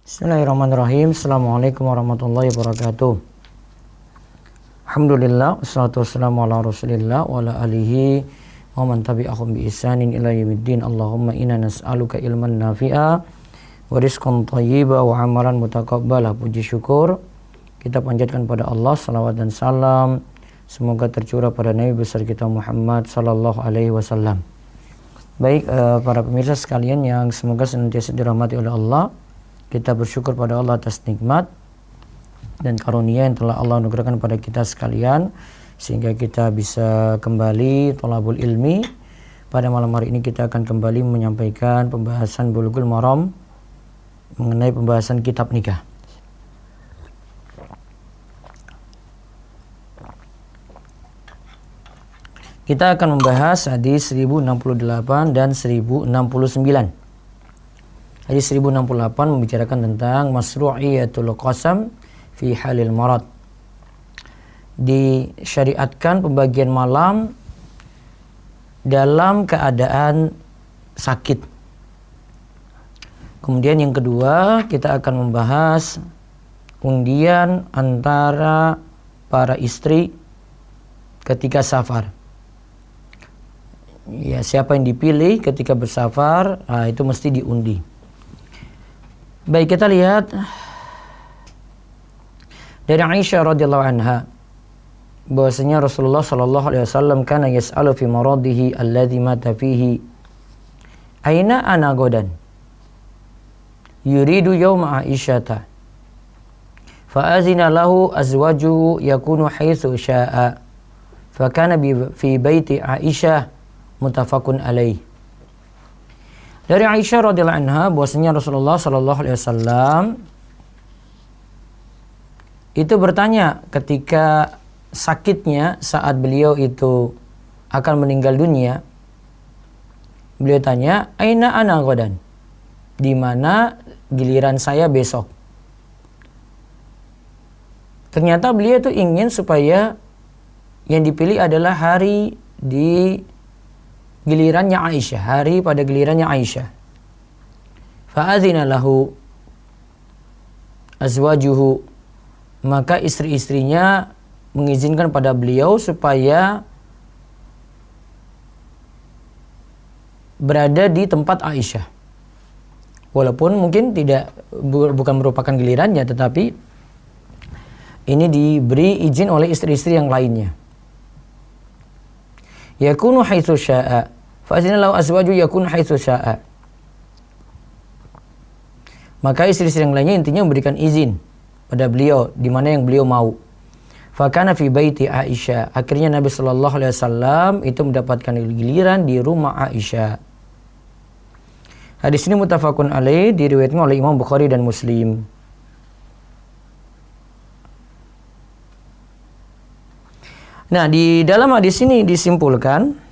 Bismillahirrahmanirrahim. Assalamualaikum warahmatullahi wabarakatuh. Alhamdulillah, wassalatu wassalamu ala rasulillah wa ala alihi wa man tabi'ahum bi ihsanin ila yaumiddin. Allahumma inna nas'aluka ilman nafi'a wa rizqan thayyiba wa amalan mutaqabbala. Puji syukur kita panjatkan pada Allah, salawat dan salam semoga tercurah pada Nabi besar kita Muhammad sallallahu alaihi wasallam. Baik, para pemirsa sekalian yang semoga senantiasa dirahmati oleh Allah, kita bersyukur pada Allah atas nikmat dan karunia yang telah Allah anugerahkan pada kita sekalian sehingga kita bisa kembali thalabul ilmi. Pada malam hari ini kita akan kembali menyampaikan pembahasan Bulughul Maram mengenai pembahasan kitab nikah. Kita akan membahas hadis 1068 dan 1069. Hadis 1068 membicarakan tentang masru'iyatul qasam fi halil marad. Disyariatkan pembagian malam dalam keadaan sakit. Kemudian yang kedua, kita akan membahas undian antara para istri ketika safar. Ya, siapa yang dipilih ketika bersafar, itu mesti diundi. Baik, kita lihat dari Aisyah radhiyallahu anha bahwasanya Rasulullah sallallahu alaihi wasallam kana yas'alu fi maradihi alladhi mata fihi aina ana godan yuridu yawma Aisyata fa azina lahu azwajuhu yakunu haitsu syaa fa kana fi baiti Aisyah muttafaqun alaih. Dari Aisyah radhiyallahu anha bahwasanya Rasulullah sallallahu alaihi wasallam itu bertanya ketika sakitnya saat beliau itu akan meninggal dunia. Beliau tanya, "Aina ana ghadan?" Di mana giliran saya besok? Ternyata beliau itu ingin supaya yang dipilih adalah hari di gilirannya Aisyah, hari pada gilirannya Aisyah. Fa'adzina lahu azwajuhu, maka istri-istrinya mengizinkan pada beliau supaya berada di tempat Aisyah. Walaupun mungkin bukan merupakan gilirannya, tetapi ini diberi izin oleh istri-istri yang lainnya. Yakunu haitsu syaa. Fa'azina lahu azwaju yakun haitsu syaa. Maka istri-istri yang lainnya intinya memberikan izin pada beliau di mana yang beliau mau. Fa kana fi baiti Aisyah. Akhirnya Nabi sallallahu alaihi wasallam itu mendapatkan giliran di rumah Aisyah. Hadis ini muttafaqun alaih, diriwayatkan oleh Imam Bukhari dan Muslim. Nah, di dalam hadis ini disimpulkan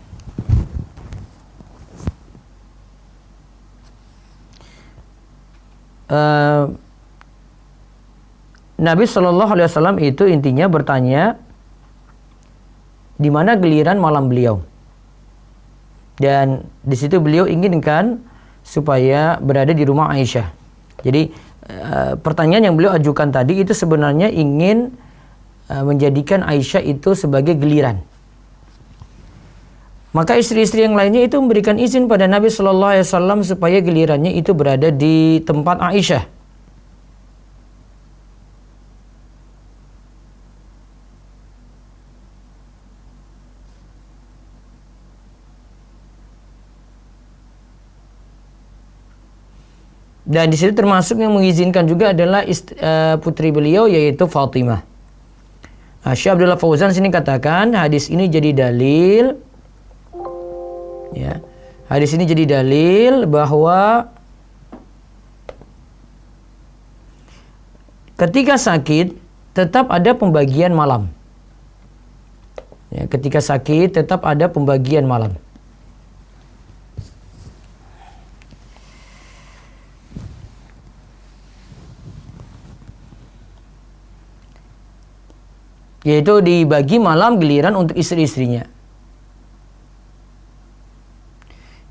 Nabi Shallallahu Alaihi Wasallam itu intinya bertanya di mana giliran malam beliau, dan di situ beliau inginkan supaya berada di rumah Aisyah. Jadi pertanyaan yang beliau ajukan tadi itu sebenarnya ingin menjadikan Aisyah itu sebagai giliran. Maka istri-istri yang lainnya itu memberikan izin pada Nabi Shallallahu Alaihi Wasallam supaya gilirannya itu berada di tempat Aisyah. Dan di situ termasuk yang mengizinkan juga adalah putri beliau yaitu Fatimah. Syekh Abdullah Fauzan sini katakan hadis ini jadi dalil. Ya, hadis ini jadi dalil bahwa ketika sakit tetap ada pembagian malam. Ya, ketika sakit tetap ada pembagian malam. Yaitu dibagi malam giliran untuk istri-istrinya.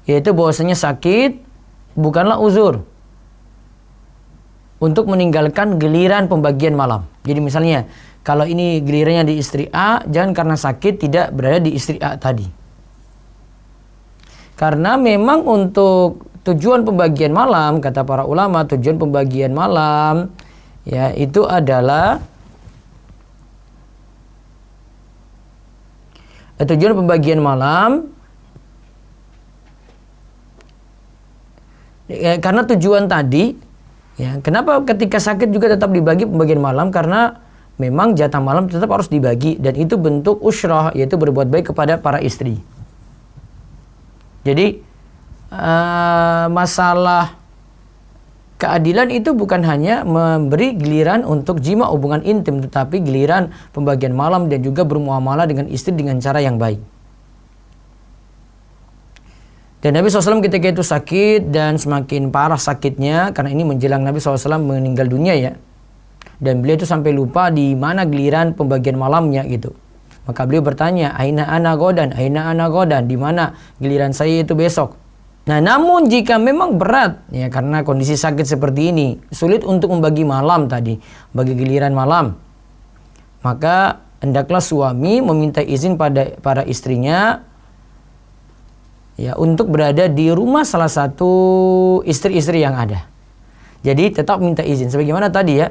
Yaitu bahwasanya sakit bukanlah uzur. untuk meninggalkan giliran pembagian malam. Jadi misalnya kalau ini gilirannya di istri A, jangan karena sakit tidak berada di istri A tadi. Karena memang untuk tujuan pembagian malam, kata para ulama, tujuan pembagian malam ya itu adalah tujuan pembagian malam ya, karena tujuan tadi ya, kenapa ketika sakit juga tetap dibagi pembagian malam? Karena memang jatah malam tetap harus dibagi dan itu bentuk usyrah, yaitu berbuat baik kepada para istri. Jadi masalah keadilan itu bukan hanya memberi giliran untuk jima hubungan intim, tetapi giliran pembagian malam dan juga bermuamalah dengan istri dengan cara yang baik. Dan Nabi SAW ketika itu sakit dan semakin parah sakitnya, karena ini menjelang Nabi SAW meninggal dunia ya. Dan beliau itu sampai lupa di mana giliran pembagian malamnya gitu. Maka beliau bertanya, aina ana godan, di mana giliran saya itu besok. Nah, namun jika memang berat ya karena kondisi sakit seperti ini, sulit untuk membagi malam tadi, bagi giliran malam, maka hendaklah suami meminta izin pada para istrinya ya untuk berada di rumah salah satu istri-istri yang ada. Jadi tetap minta izin. Sebagaimana tadi ya,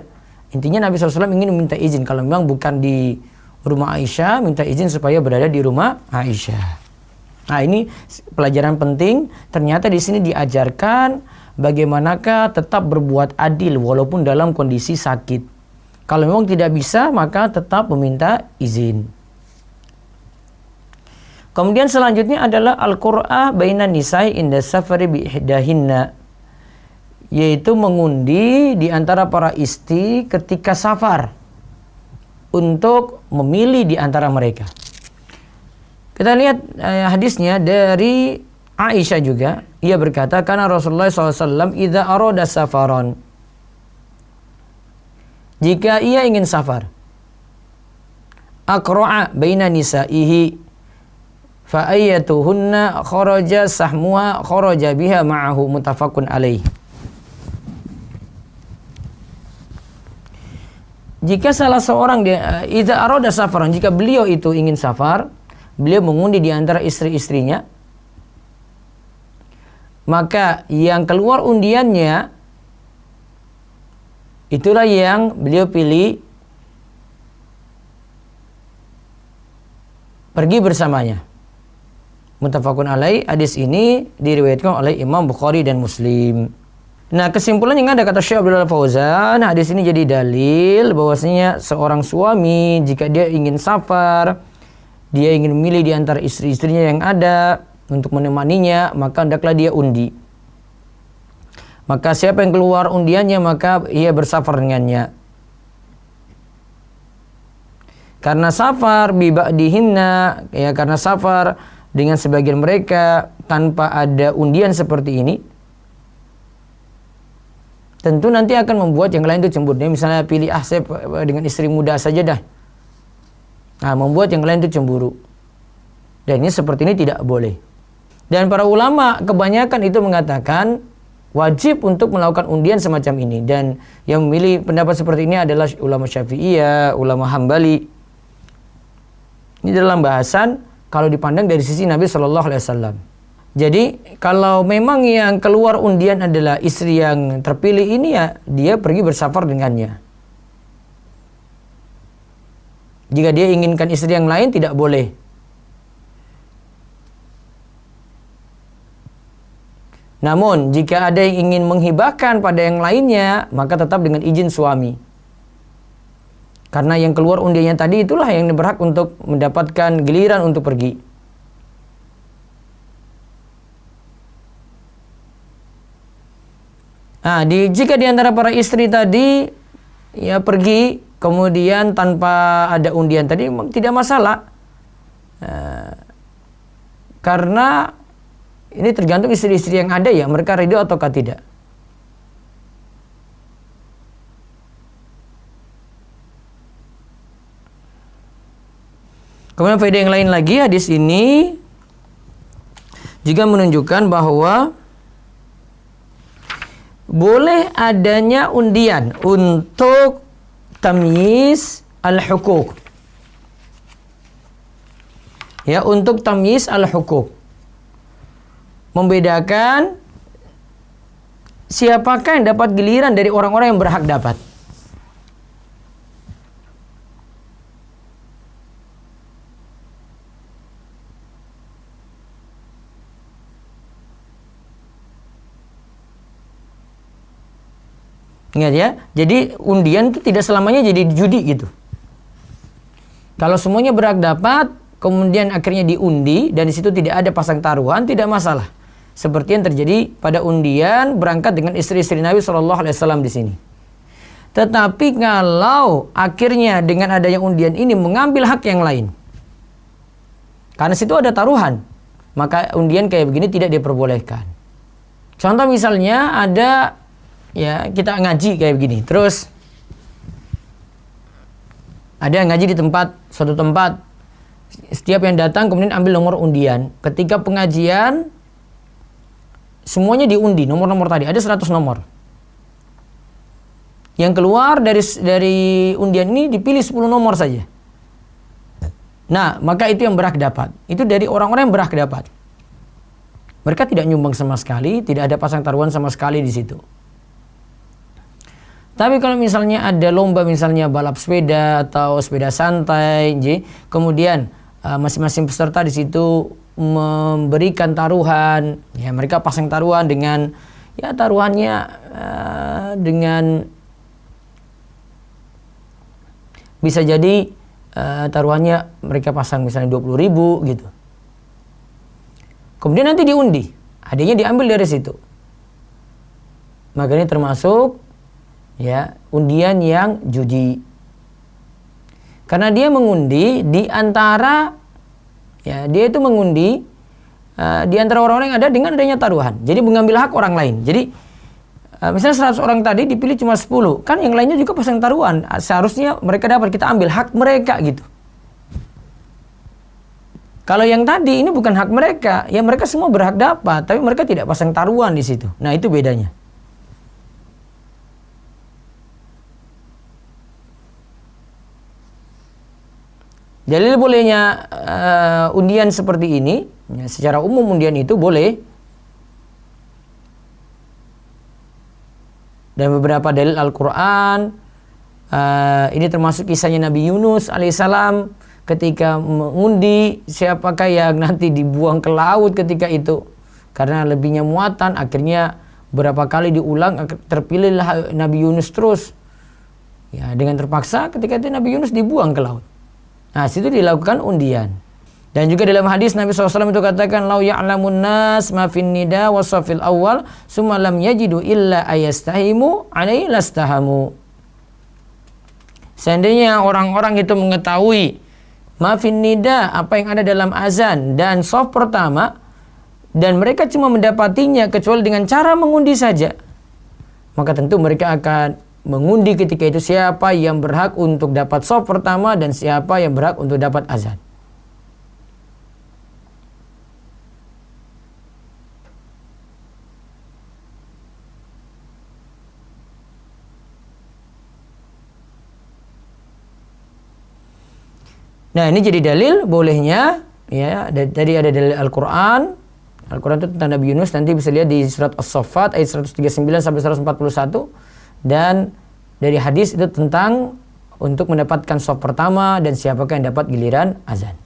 intinya Nabi SAW ingin meminta izin. Kalau memang bukan di rumah Aisyah, minta izin supaya berada di rumah Aisyah. Nah, ini pelajaran penting. Ternyata di sini diajarkan bagaimanakah tetap berbuat adil walaupun dalam kondisi sakit. Kalau memang tidak bisa, maka tetap meminta izin. Kemudian selanjutnya adalah al-qur'ah bainan nisa'i inda safari bi ihdahinna, yaitu mengundi di antara para istri ketika safar untuk memilih di antara mereka. Kita lihat hadisnya dari Aisyah juga. Ia berkata, karena Rasulullah SAW idza arada safaran, jika ia ingin safar, aqra'a baina nisa'ihi fa ayyatuhunna kharaja sahmuha kharaja biha ma'ahu, muttafaqun alaih. Jika salah seorang dia idza arada safaran, jika beliau itu ingin safar, beliau mengundi di antara istri-istrinya, maka yang keluar undiannya itulah yang beliau pilih pergi bersamanya. Muttafaqun alaih. Hadis ini diriwayatkan oleh Imam Bukhari dan Muslim. Nah, kesimpulan yang ada kata Syekh Abdullah Fauzan, hadis ini jadi dalil bahwasanya seorang suami jika dia ingin safar, dia ingin memilih di antara istri-istrinya yang ada untuk menemaninya, maka hendaklah dia undi. Maka siapa yang keluar undiannya, maka ia bersafar dengannya. Karena safar biba'dihinna, ya karena safar dengan sebagian mereka tanpa ada undian seperti ini, tentu nanti akan membuat yang lain itu cemburu. Dia misalnya pilih saya dengan istri muda saja dah. Nah, membuat yang lain itu cemburu. Dan ini seperti ini tidak boleh. Dan para ulama kebanyakan itu mengatakan wajib untuk melakukan undian semacam ini. Dan yang memilih pendapat seperti ini adalah ulama Syafi'iyah, ulama Hambali. Ini dalam bahasan kalau dipandang dari sisi Nabi SAW. Jadi kalau memang yang keluar undian adalah istri yang terpilih ini, ya dia pergi bersafar dengannya. Jika dia inginkan istri yang lain, tidak boleh. Namun jika ada yang ingin menghibahkan pada yang lainnya, maka tetap dengan izin suami. Karena yang keluar undiannya tadi itulah yang berhak untuk mendapatkan giliran untuk pergi. Nah, jika di antara para istri tadi ya pergi kemudian tanpa ada undian tadi, tidak masalah. Karena ini tergantung istri-istri yang ada ya, mereka ridho ataukah tidak. Kemudian faedah yang lain lagi, hadis ini juga menunjukkan bahwa boleh adanya undian untuk tamyiz al-hukuk. Ya, untuk tamyiz al-hukuk. Membedakan siapakah yang dapat giliran dari orang-orang yang berhak dapat. Ingat ya, jadi undian itu tidak selamanya jadi judi gitu. Kalau semuanya berhak dapat, kemudian akhirnya diundi dan di situ tidak ada pasang taruhan, tidak masalah. Seperti yang terjadi pada undian berangkat dengan istri-istri Nabi SAW di sini. Tetapi kalau akhirnya dengan adanya undian ini mengambil hak yang lain, karena situ ada taruhan, maka undian kayak begini tidak diperbolehkan. Contoh misalnya ada, ya kita ngaji kayak begini, terus ada yang ngaji di suatu tempat, setiap yang datang kemudian ambil nomor undian. Ketika pengajian semuanya diundi, nomor-nomor tadi ada 100 nomor. Yang keluar dari undian ini dipilih 10 nomor saja. Nah, maka itu yang berhak dapat. Itu dari orang-orang yang berhak dapat. Mereka tidak nyumbang sama sekali, tidak ada pasang taruhan sama sekali di situ. Tapi kalau misalnya ada lomba, misalnya balap sepeda atau sepeda santai, kemudian masing-masing peserta di situ memberikan taruhan, ya mereka pasang taruhan dengan, ya taruhannya dengan bisa jadi taruhannya mereka pasang misalnya 20.000 gitu. Kemudian nanti diundi, hadiahnya diambil dari situ. Maka ini termasuk ya undian yang judi. Karena dia mengundi di antara, ya dia itu mengundi di antara orang-orang yang ada dengan adanya taruhan. Jadi mengambil hak orang lain. Jadi misalnya 100 orang tadi dipilih cuma 10, kan yang lainnya juga pasang taruhan. Seharusnya mereka dapat, kita ambil hak mereka gitu. Kalau yang tadi ini bukan hak mereka, ya mereka semua berhak dapat, tapi mereka tidak pasang taruhan di situ. Nah, itu bedanya. Dalil bolehnya undian seperti ini, ya, secara umum undian itu boleh. Dan beberapa dalil Al-Quran, ini termasuk kisahnya Nabi Yunus alaihissalam ketika mengundi siapakah yang nanti dibuang ke laut ketika itu. Karena lebihnya muatan, akhirnya berapa kali diulang, terpilihlah Nabi Yunus terus. Ya, dengan terpaksa ketika itu Nabi Yunus dibuang ke laut. Nah, situ dilakukan undian. Dan juga dalam hadis Nabi SAW itu katakan, lau ya'lamun nas ma fin nida wa safil awal summa lam yajidu illa ayastahimu alaihi lastahamu. Seandainya orang-orang itu mengetahui ma fin nida, apa yang ada dalam azan dan shaf pertama, dan mereka cuma mendapatinya kecuali dengan cara mengundi saja, maka tentu mereka akan mengundi ketika itu siapa yang berhak untuk dapat shaf pertama dan siapa yang berhak untuk dapat azan. Nah, ini jadi dalil bolehnya, ya. Tadi ada dalil Al-Quran. Al-Quran itu tentang Nabi Yunus, nanti bisa lihat di surat As-Saffat ayat 139 sampai 141. Dan dari hadis itu tentang untuk mendapatkan shaf pertama dan siapakah yang dapat giliran azan.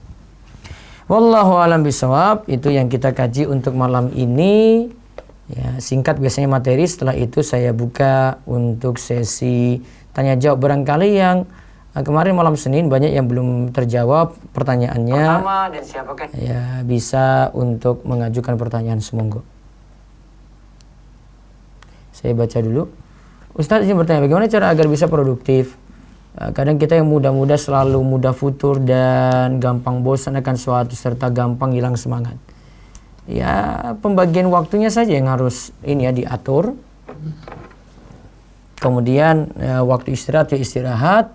Wallahu a'lam bishawab. Itu yang kita kaji untuk malam ini. Ya, singkat biasanya materi, setelah itu saya buka untuk sesi tanya jawab. Barangkali yang kemarin malam Senin banyak yang belum terjawab pertanyaannya. Pertama dan siapakah? Ya, bisa untuk mengajukan pertanyaan semonggo. Saya baca dulu. Ustadz ini bertanya, bagaimana cara agar bisa produktif? Kadang kita yang muda-muda selalu mudah futur dan gampang bosan akan suatu serta gampang hilang semangat. Ya, pembagian waktunya saja yang harus ini ya diatur. Kemudian waktu istirahat ya istirahat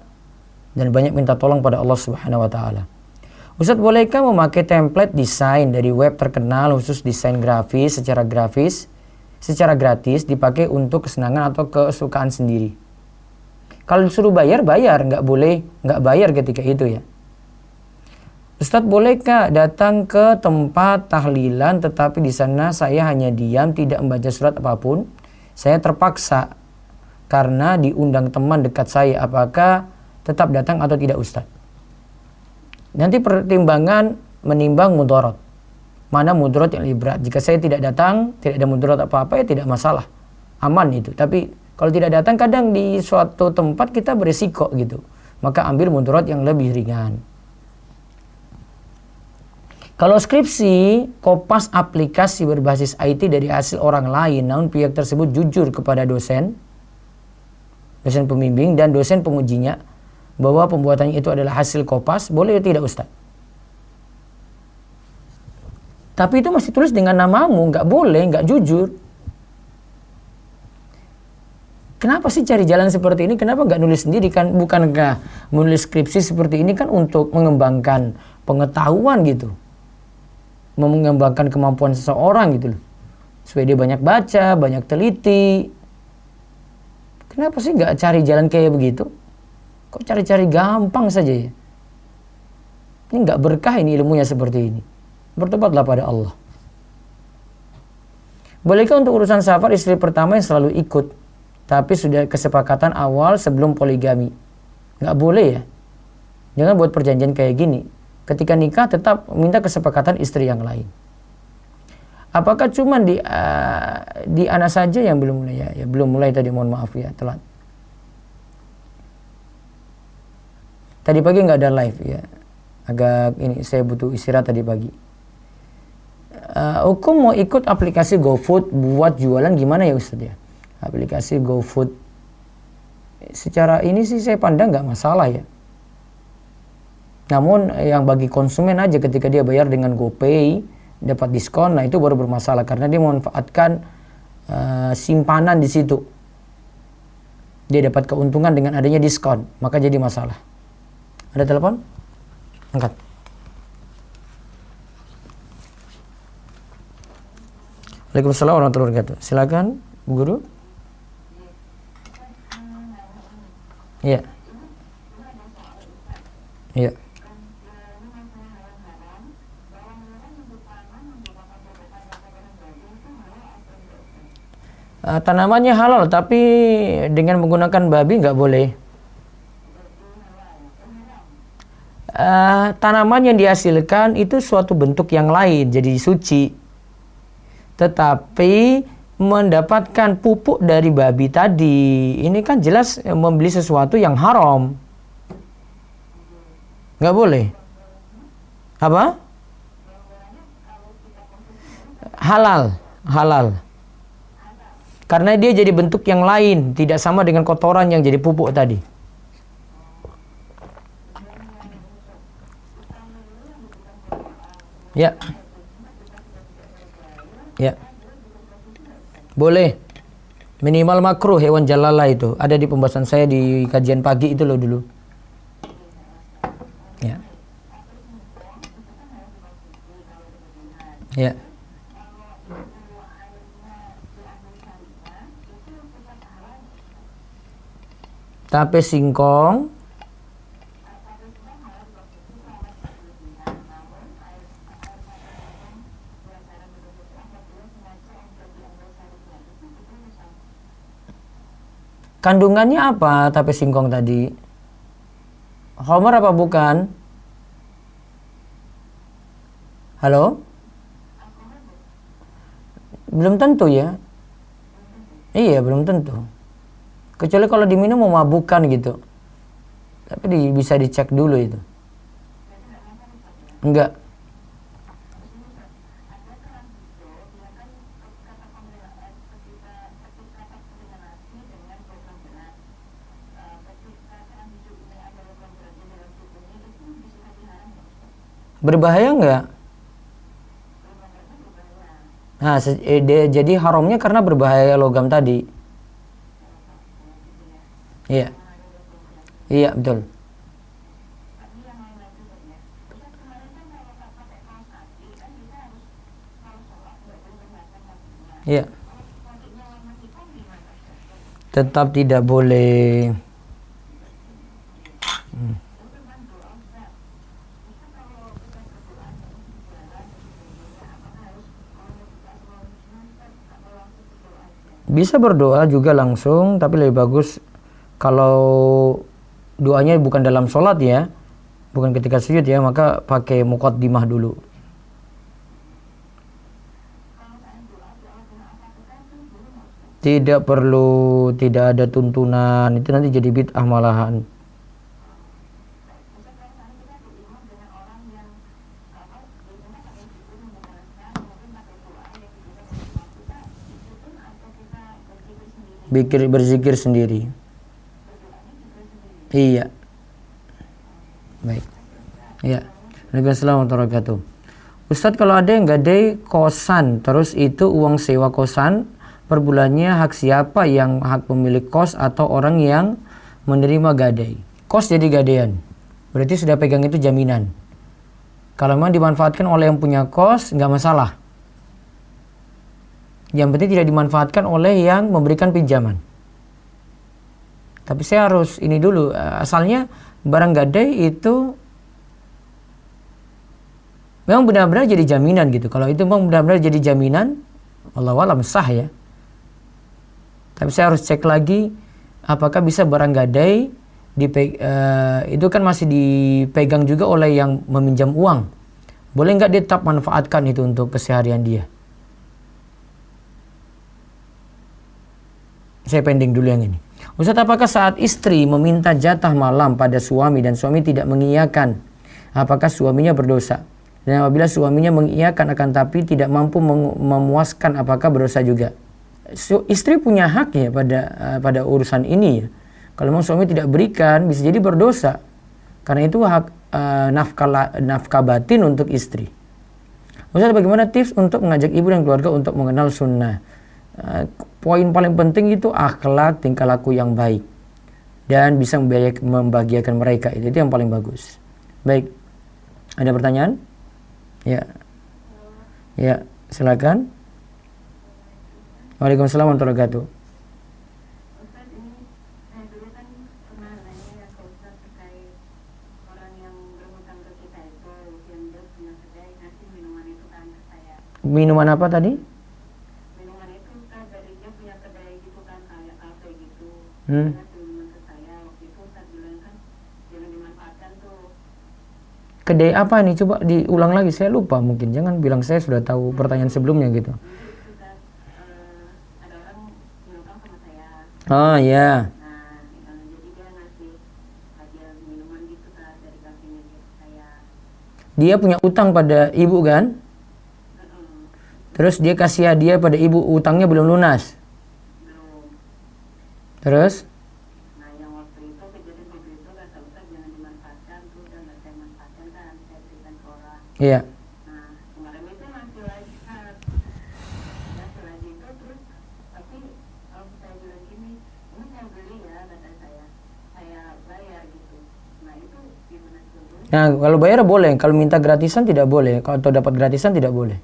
dan banyak minta tolong pada Allah Subhanahu wa taala. Ustadz, bolehkah memakai template desain dari web terkenal khusus desain grafis secara grafis secara gratis dipakai untuk kesenangan atau kesukaan sendiri. Kalau disuruh bayar, bayar, nggak bayar ketika itu ya. Ustadz, bolehkah datang ke tempat tahlilan tetapi di sana saya hanya diam, tidak membaca surat apapun? Saya terpaksa karena diundang teman dekat saya. Apakah tetap datang atau tidak Ustadz? Nanti pertimbangan menimbang mudarat. Mana mudarat yang lebih berat? Jika saya tidak datang, tidak ada mudarat apa-apa ya tidak masalah. Aman itu. Tapi kalau tidak datang, kadang di suatu tempat kita berisiko gitu. Maka ambil mudarat yang lebih ringan. Kalau skripsi, kopas aplikasi berbasis IT dari hasil orang lain, namun pihak tersebut jujur kepada dosen pembimbing dan dosen pengujinya bahwa pembuatannya itu adalah hasil kopas, boleh atau tidak Ustaz? Tapi itu masih tulis dengan namamu, nggak boleh, nggak jujur. Kenapa sih cari jalan seperti ini? Kenapa nggak nulis sendiri kan? Bukankah menulis skripsi seperti ini kan untuk mengembangkan pengetahuan gitu, mengembangkan kemampuan seseorang gitu loh, supaya dia banyak baca, banyak teliti. Kenapa sih nggak cari jalan kayak begitu? Kok cari-cari gampang saja ya? Ini nggak berkah ini ilmunya seperti ini. Bertobatlah pada Allah. Bolehkah untuk urusan safar istri pertama yang selalu ikut, tapi sudah kesepakatan awal sebelum poligami? Nggak boleh ya. Jangan buat perjanjian kayak gini. Ketika nikah tetap minta kesepakatan istri yang lain. Apakah cuma di Ana saja yang belum mulai ya? Ya belum mulai tadi, mohon maaf ya, telat. Tadi pagi nggak ada live ya. Agak ini saya butuh istirahat tadi pagi. Hukum mau ikut aplikasi GoFood buat jualan gimana ya Ustaz ya? Aplikasi GoFood secara ini sih saya pandang nggak masalah ya. Namun yang bagi konsumen aja ketika dia bayar dengan GoPay dapat diskon, nah itu baru bermasalah karena dia memanfaatkan simpanan di situ. Dia dapat keuntungan dengan adanya diskon, maka jadi masalah. Ada telepon? Angkat. Waalaikumsalam warahmatullahi wabarakatuh. Silakan, Bu Guru. Iya. Iya. Tanamannya halal tapi dengan menggunakan babi nggak boleh. Tanaman yang dihasilkan itu suatu bentuk yang lain, jadi suci. Tetapi mendapatkan pupuk dari babi tadi, ini kan jelas membeli sesuatu yang haram. Nggak boleh. Apa? Halal. Halal. Karena dia jadi bentuk yang lain, tidak sama dengan kotoran yang jadi pupuk tadi. Ya. Ya. Boleh. Minimal makruh hewan jalala itu. Ada di pembahasan saya di kajian pagi itu loh dulu. Ya. Ya. Tape singkong kandungannya apa tape singkong tadi? Homer apa bukan? Halo? Belum tentu ya. Iya, belum tentu. Kecuali kalau diminum memabukkan gitu. Tapi bisa dicek dulu itu. Enggak. Berbahaya enggak? Nah, jadi haramnya karena berbahaya logam tadi. Iya. Iya, betul. Iya. Tetap tidak boleh. Bisa berdoa juga langsung, tapi lebih bagus kalau doanya bukan dalam sholat ya, bukan ketika sujud ya, maka pakai muqaddimah dulu. Tidak perlu, tidak ada tuntunan, itu nanti jadi bid'ah malahan. Berzikir sendiri. Iya. Baik. Iya. Waalaikumsalam warahmatullahi wabarakatuh. Ustadz, kalau ada yang gadai kosan, terus itu uang sewa kosan per bulannya hak siapa, yang hak pemilik kos atau orang yang menerima gadai? Kos jadi gadaian, berarti sudah pegang itu jaminan. Kalau memang dimanfaatkan oleh yang punya kos, nggak masalah. Yang penting tidak dimanfaatkan oleh yang memberikan pinjaman. Tapi saya harus ini dulu, asalnya barang gadai itu memang benar-benar jadi jaminan gitu. Kalau itu memang benar-benar jadi jaminan, wallahu alam sah ya. Tapi saya harus cek lagi apakah bisa barang gadai itu kan masih dipegang juga oleh yang meminjam uang. Boleh nggak dia tetap manfaatkan itu untuk keseharian dia? Saya pending dulu yang ini. Ustaz, apakah saat istri meminta jatah malam pada suami dan suami tidak mengiyakan, apakah suaminya berdosa? Dan apabila suaminya mengiyakan akan tapi tidak mampu memuaskan, apakah berdosa juga? Istri punya hak ya pada urusan ini ya. Kalau memang suami tidak berikan, bisa jadi berdosa. Karena itu hak nafkah batin untuk istri. Ustaz, bagaimana tips untuk mengajak ibu dan keluarga untuk mengenal sunnah? Poin paling penting itu akhlak, tingkah laku yang baik, dan bisa membahagiakan mereka. Itu yang paling bagus. Baik, ada pertanyaan? Ya, ya, silakan. Waalaikumsalam warahmatullahi wabarakatuh. Ustaz, ini saya dulu kan pernah nanya ya ke Ustaz terkait orang yang berhutang ke kita itu, yang dia punya kedai ngasih minuman itu kan ke saya. Minuman apa tadi? Minuman itu Ustaz, dari dia punya kedai gitu kan, kayak kafe gitu. Hmm. Dia ngasih minuman ke saya. Waktu itu Ustaz bilang kan jangan dimanfaatkan tuh. Kedai apa nih? Coba diulang lagi, saya lupa mungkin. Jangan bilang saya sudah tahu pertanyaan sebelumnya gitu. Ada orang nyuruh sama saya. Oh ya. Nah, jadi dia ngasih hadiah minuman gitu kan dari kafenya dia ke saya. Dia punya utang pada ibu kan? Terus dia kasih hadiah pada ibu, utangnya belum lunas. Belum. Terus? Nah, yang waktu itu kejadian waktu itu kata Ustaz jangan dimanfaatkan tuh, dan nggak saya manfaatkan kan, saya berikan ke orang. Iya. Nah, kemarin itu masih lagi kan, masih lagi itu terus, tapi kalau saya bilang gini, ini saya beli ya, kata saya bayar gitu. Nah itu gimana tuh? Nah, kalau bayar boleh, kalau minta gratisan tidak boleh, kalau atau dapat gratisan tidak boleh.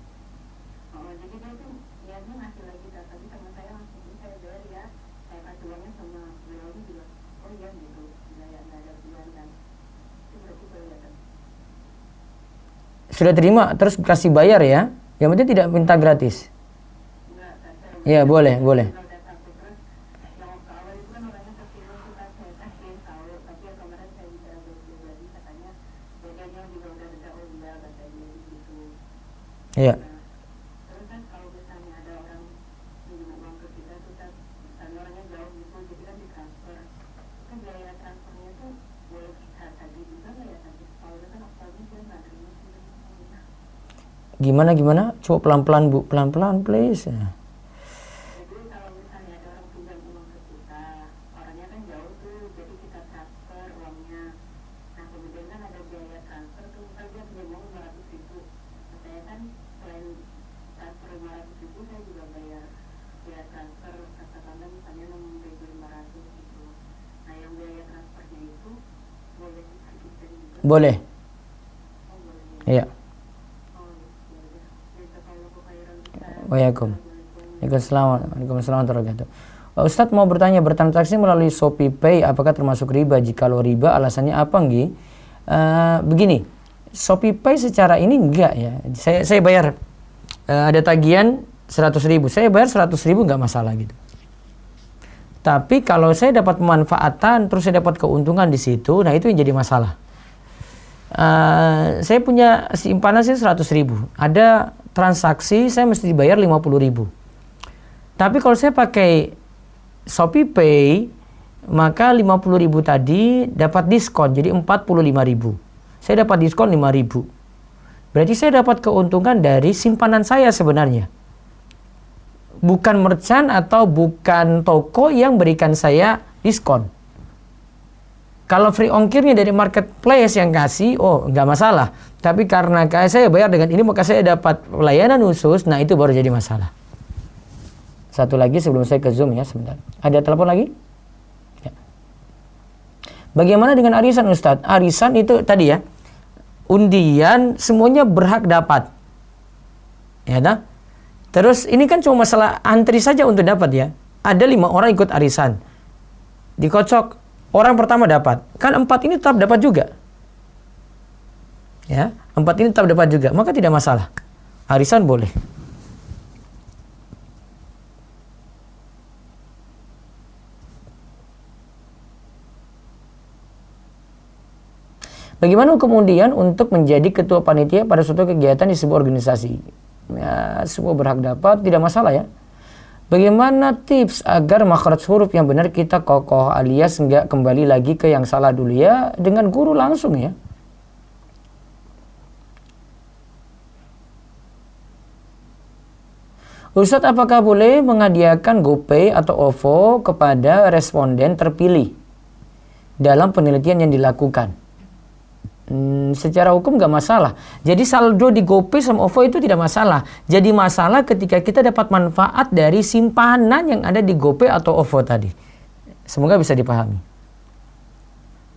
Oh, jadi dia tuh niatnya ngasih lagi kan, tapi sama saya langsung ini saya bayar ya, saya kasih uangnya sama beliaunya juga, oh iya gitu, nggak ada pilihan kan, itu berarti boleh ya kan? Sudah terima, terus kasih bayar ya. Yang penting tidak minta gratis. Enggak, saya Iya, boleh, boleh. kalau saya takut terus, yang waktu awal itu kan orangnya tersinggung tuh kan, saya kasih tahu, tapi ya kemarin saya bicara pribadi katanya, bedanya juga udah reda, oh iya katanya gitu. Iya. Nah, terus kan kalau misalnya ada orang minjem uang ke kita tuh kan, misalnya orangnya jauh gitu, jadi kan ditransfer, kan biaya transfernya tuh boleh kita tagih juga nggak ya, tapi soalnya kan apalagi dia nggak terima sih. Gimana? Coba pelan-pelan Bu, pelan-pelan please. Jadi kalau misalnya ada orang pinjam uang ke kita, orangnya kan jauh tuh, jadi kita transfer uangnya. Nah kemudian kan ada biaya transfer tuh, kan dia pinjam uang 500.000. Nah, saya kan selain transfer 500.000, saya juga bayar biaya transfer katakanlah misalnya 6.500 gitu. Nah yang biaya transfernya itu boleh kita juga. Boleh. Oh boleh. Iya. Oh ya udah. Jazakallahu khairan. Waalaikumsalam. Waalaikumsalam warahmatullahi wabarakatuh. Ustadz mau bertanya, bertransaksi melalui Shopee Pay apakah termasuk riba? Jikalau riba, alasannya apa nggih? Begini, Shopee Pay secara ini enggak ya. Saya bayar ada tagihan 100.000, saya bayar 100.000 nggak masalah gitu. Tapi kalau saya dapat pemanfaatan, terus saya dapat keuntungan di situ, nah itu yang jadi masalah. Saya punya simpanan sih 100.000, ada transaksi saya mesti dibayar 50.000. Tapi kalau saya pakai Shopee Pay, maka 50.000 tadi dapat diskon, jadi 45.000. Saya dapat diskon 5.000. Berarti saya dapat keuntungan dari simpanan saya sebenarnya. Bukan merchant atau bukan toko yang berikan saya diskon. Kalau free ongkirnya dari marketplace yang kasih, oh nggak masalah. Tapi karena saya bayar dengan ini, maka saya dapat pelayanan khusus, nah itu baru jadi masalah. Satu lagi sebelum saya ke Zoom ya, sebentar. Ada telepon lagi? Ya. Bagaimana dengan arisan Ustadz? Arisan itu tadi ya, undian semuanya berhak dapat. Ya dah? Terus ini kan cuma masalah antri saja untuk dapat ya. Ada 5 orang ikut arisan. Dikocok, orang pertama dapat. Kan 4 ini tetap dapat juga. Ya, 4 ini tetap dapat juga. Maka tidak masalah. Arisan boleh. Bagaimana kemudian untuk menjadi ketua panitia pada suatu kegiatan di sebuah organisasi? Ya, semua berhak dapat, tidak masalah ya. Bagaimana tips agar makhraj huruf yang benar kita kokoh alias enggak kembali lagi ke yang salah dulu ya, dengan guru langsung ya. Ustadz, apakah boleh menghadiahkan GoPay atau OVO kepada responden terpilih dalam penelitian yang dilakukan? Secara hukum nggak masalah. Jadi saldo di GoPay sama OVO itu tidak masalah. Jadi masalah ketika kita dapat manfaat dari simpanan yang ada di GoPay atau OVO tadi. Semoga bisa dipahami.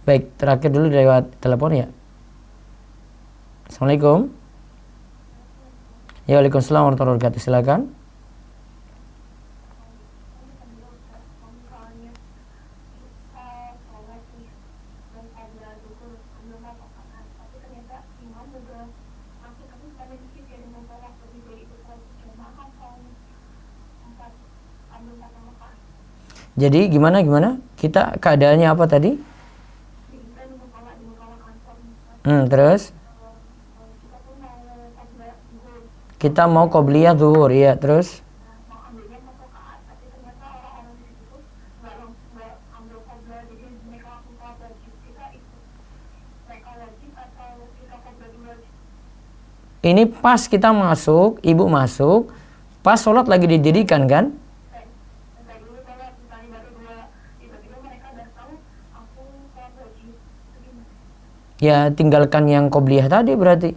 Baik, terakhir dulu lewat telepon ya. Assalamualaikum. Ya, waalaikumsalam warahmatullahi wabarakatuh. Silakan. Jadi gimana? Kita keadaannya apa tadi? Terus? Kita mau qobliyah zuhur, ya. Terus? Ini pas kita masuk, ibu masuk, pas sholat lagi didirikan kan? Ya tinggalkan yang qobliyah tadi berarti.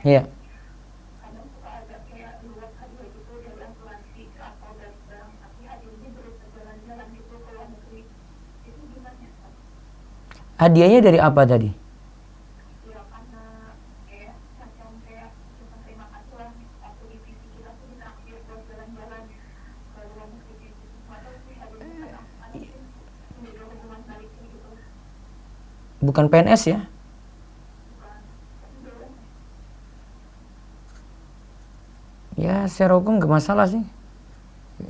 Ya. Hadiahnya dari apa tadi? Bukan PNS ya? Ya secara hukum gak masalah sih.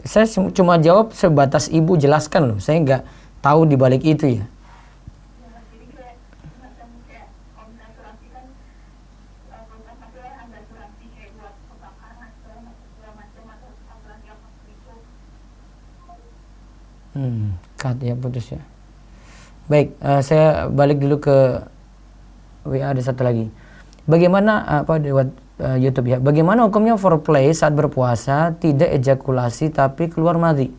Saya cuma jawab sebatas ibu jelaskan loh. Saya nggak tahu dibalik itu ya. Cut ya, putus ya. Baik, saya balik dulu ke WA, ada satu lagi. Bagaimana lewat YouTube ya? Bagaimana hukumnya foreplay saat berpuasa tidak ejakulasi tapi keluar madhi?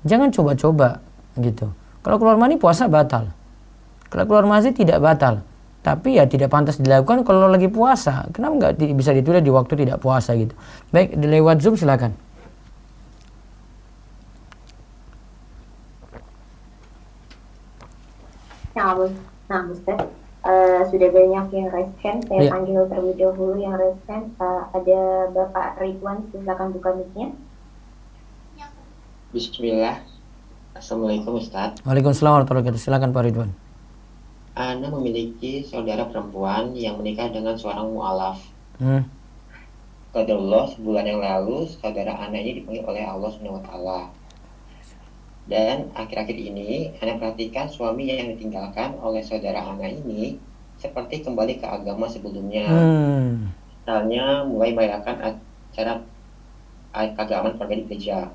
Jangan coba-coba gitu. Kalau keluar madhi puasa batal. Kalau keluar madhi tidak batal. Tapi ya tidak pantas dilakukan kalau lagi puasa. Kenapa nggak bisa ditulis di waktu tidak puasa gitu? Baik, lewat Zoom silakan. Nah, Ustaz, sudah banyak yang raise hand. Saya Iya. panggil terlebih dahulu yang raise hand. Ada Bapak Ridwan, silakan buka mic-nya. Bismillah. Assalamualaikum Ustadz. Waalaikumsalam warahmatullahi wabarakatuh. Silakan Pak Ridwan. Ana memiliki saudara perempuan yang menikah dengan seorang mu'alaf. Hmm. Qadarullah, sebulan yang lalu saudara Ana ini dipanggil oleh Allah SWT. Dan akhir-akhir ini Ana perhatikan suami yang ditinggalkan oleh saudara Ana ini seperti kembali ke agama sebelumnya. Misalnya mulai merayakan acara keagamaan keluarga di gereja.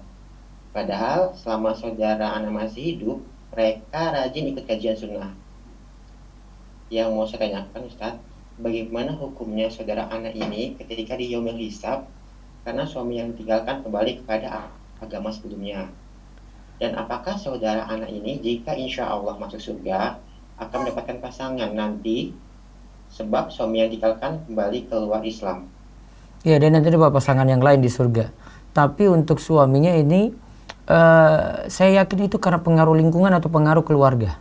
Padahal selama saudara Ana masih hidup, mereka rajin ikut kajian sunnah. Yang mau saya tanyakan Ustadz, bagaimana hukumnya saudara Ana ini ketika di yaumil hisab karena suami yang ditinggalkan kembali kepada agama sebelumnya? Dan apakah saudara Ana ini jika insya Allah masuk surga akan mendapatkan pasangan nanti sebab suami yang ditinggalkan kembali keluar Islam? Ya, dan nanti dapat pasangan yang lain di surga. Tapi untuk suaminya ini saya yakin itu karena pengaruh lingkungan atau pengaruh keluarga.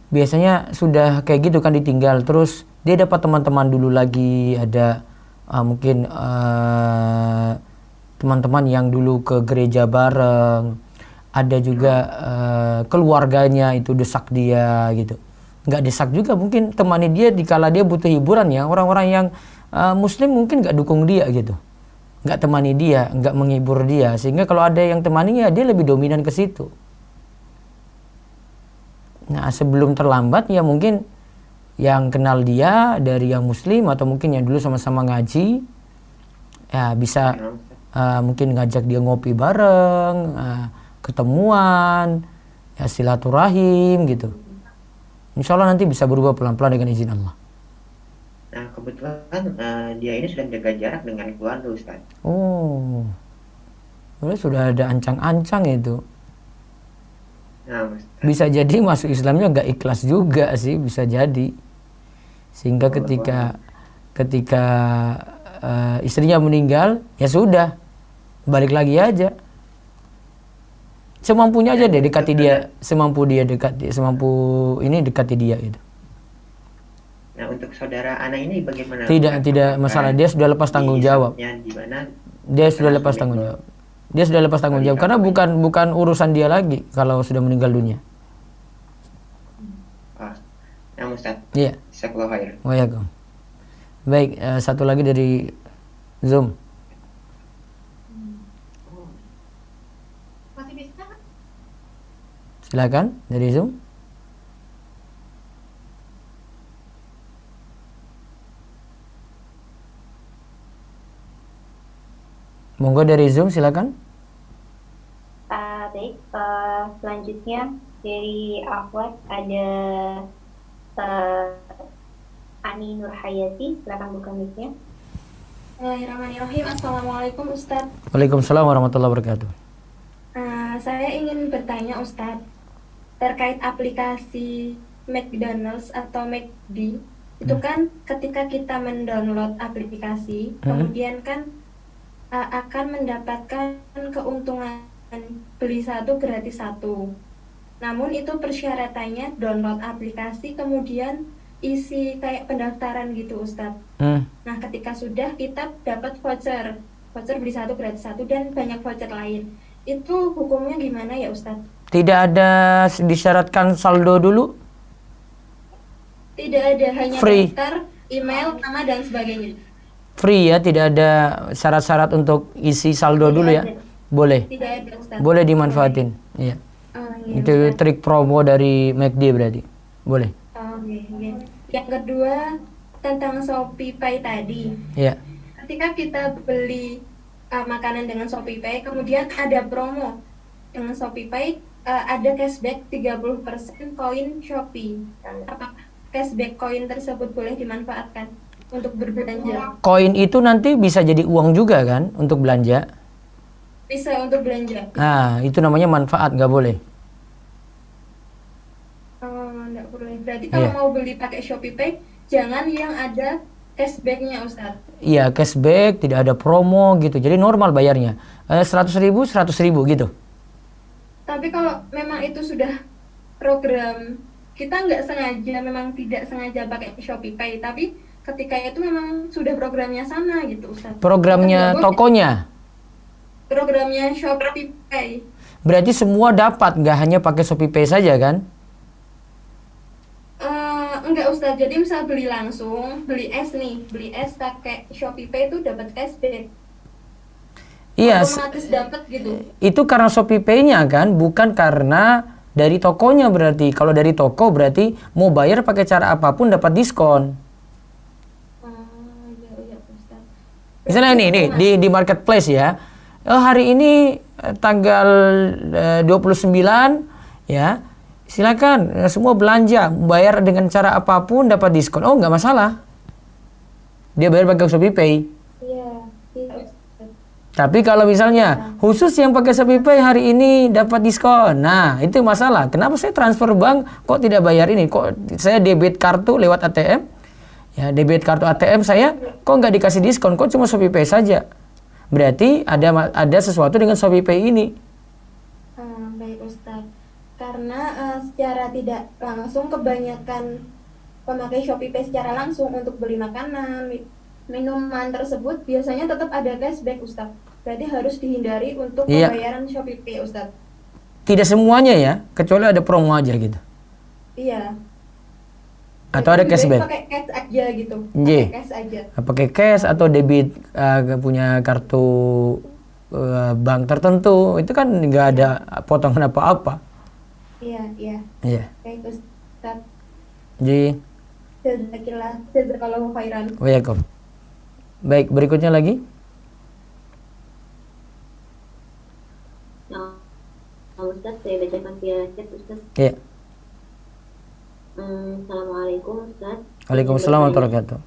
Biasanya sudah kayak gitu kan, ditinggal terus dia dapat teman-teman dulu lagi, ada mungkin teman-teman yang dulu ke gereja bareng, ada juga keluarganya itu desak dia gitu. Nggak desak juga, mungkin temani dia dikala dia butuh hiburan ya, orang-orang yang muslim mungkin nggak dukung dia gitu, nggak temani dia, nggak menghibur dia, sehingga kalau ada yang temani ya dia lebih dominan ke situ. Nah, sebelum terlambat ya mungkin yang kenal dia dari yang muslim atau mungkin yang dulu sama-sama ngaji ya bisa mungkin ngajak dia ngopi bareng, ketemuan, ya silaturahim gitu. Insya Allah nanti bisa berubah pelan-pelan dengan izin Allah. Nah kebetulan dia ini sudah menjaga jarak dengan keluarga Ustaz. Oh, sudah ada ancang-ancang itu. Nah, bisa jadi masuk Islamnya nggak ikhlas juga sih, bisa jadi, sehingga ketika istrinya meninggal ya sudah balik lagi aja, semampunya aja deh dekati dia, semampu dekati dia itu. Nah untuk saudara Ana ini bagaimana? Tidak masalah, dia sudah lepas tanggung jawab. Dia sudah lepas tanggung jawab. Dia sudah lepas tanggung jawab karena bukan urusan dia lagi kalau sudah meninggal dunia. Nah Ustaz. Iya. Jazakallahu khair. Waalaikumsalam. Baik, satu lagi dari Zoom. Masih bisa? Silakan dari Zoom. Monggo dari Zoom, silakan. Baik, selanjutnya dari Ahwat ada Ani Nurhayati, silakan buka mic-nya. Bismillahirrahmanirrahim. Assalamualaikum Ustadz. Waalaikumsalam warahmatullahi wabarakatuh. Saya ingin bertanya Ustadz terkait aplikasi McDonald's atau McD. Itu kan ketika kita mendownload aplikasi, kemudian kan akan mendapatkan keuntungan beli satu gratis satu. Namun itu persyaratannya download aplikasi kemudian isi kayak pendaftaran gitu Ustadz. Nah ketika sudah kita dapat voucher beli satu gratis satu dan banyak voucher lain. Itu hukumnya gimana ya Ustadz? Tidak ada disyaratkan saldo dulu? Tidak ada, hanya free. daftar, email, nama dan sebagainya. Free ya, tidak ada syarat-syarat untuk isi saldo dulu ya? Boleh. Tidak ada Ustadz. Boleh dimanfaatin. Iya. Iya, itu Ustadz. trik promo dari McD berarti. Boleh. Iya. Yang kedua tentang Shopee Pay tadi. Iya. Ketika kita beli makanan dengan Shopee Pay, kemudian ada promo dengan Shopee Pay, ada cashback 30% koin Shopee. Apakah cashback koin tersebut boleh dimanfaatkan untuk berbelanja? Koin itu nanti bisa jadi uang juga kan untuk belanja? Bisa untuk belanja. Nah, itu namanya manfaat, nggak boleh. Nggak boleh. Berarti kalau mau beli pakai Shopee Pay, jangan yang ada cashbacknya Ustadz. Iya, cashback, tidak ada promo gitu. Jadi normal bayarnya. 100.000 100.000 gitu. Tapi kalau memang itu sudah program kita nggak sengaja, memang tidak sengaja pakai Shopee Pay, tapi ketika itu memang sudah programnya sana gitu Ustaz. Programnya tokonya? Programnya Shopee Pay. Berarti semua dapat, nggak hanya pakai Shopee Pay saja kan? Enggak Ustaz, jadi misal beli langsung, beli es pakai Shopee Pay itu dapat cashback. Iya, Otomatis dapat gitu. itu karena Shopee Pay-nya kan, bukan karena dari tokonya berarti. Kalau dari toko berarti mau bayar pakai cara apapun dapat diskon. Iya Ustaz. Misalnya nih di marketplace ya. Hari ini tanggal 29 ya. Silakan semua belanja, bayar dengan cara apapun dapat diskon. Oh, nggak masalah. Dia bayar pakai Shopee Pay. Iya Ustaz. Tapi kalau misalnya khusus yang pakai Shopee Pay hari ini dapat diskon. Nah, itu masalah. Kenapa saya transfer bank kok tidak bayar ini? Kok saya debit kartu lewat ATM? Ya, debit kartu ATM saya kok nggak dikasih diskon? Kok cuma Shopee Pay saja? Berarti ada sesuatu dengan Shopee Pay ini. Baik Ustaz. Karena secara tidak langsung kebanyakan pemakai Shopee Pay secara langsung untuk beli makanan, minuman tersebut biasanya tetap ada cashback Ustaz. Berarti harus dihindari untuk pembayaran Shopee Pay Ustaz. Tidak semuanya ya, kecuali ada promo aja gitu. Iya. Atau ada cashback. Pakai cash aja gitu. Iya. Pakai cash aja. Pakai cash atau debit punya kartu bank tertentu, itu kan nggak ada potongan apa-apa. Iya. Baik Ustaz. Jadi Jazakallahu khairan. Waalaikumsalam. Baik, berikutnya lagi. Ustaz, saya bacakan via chat Ustaz. Iya. Assalamualaikum Ustaz. Waalaikumsalam warahmatullahi wabarakatuh.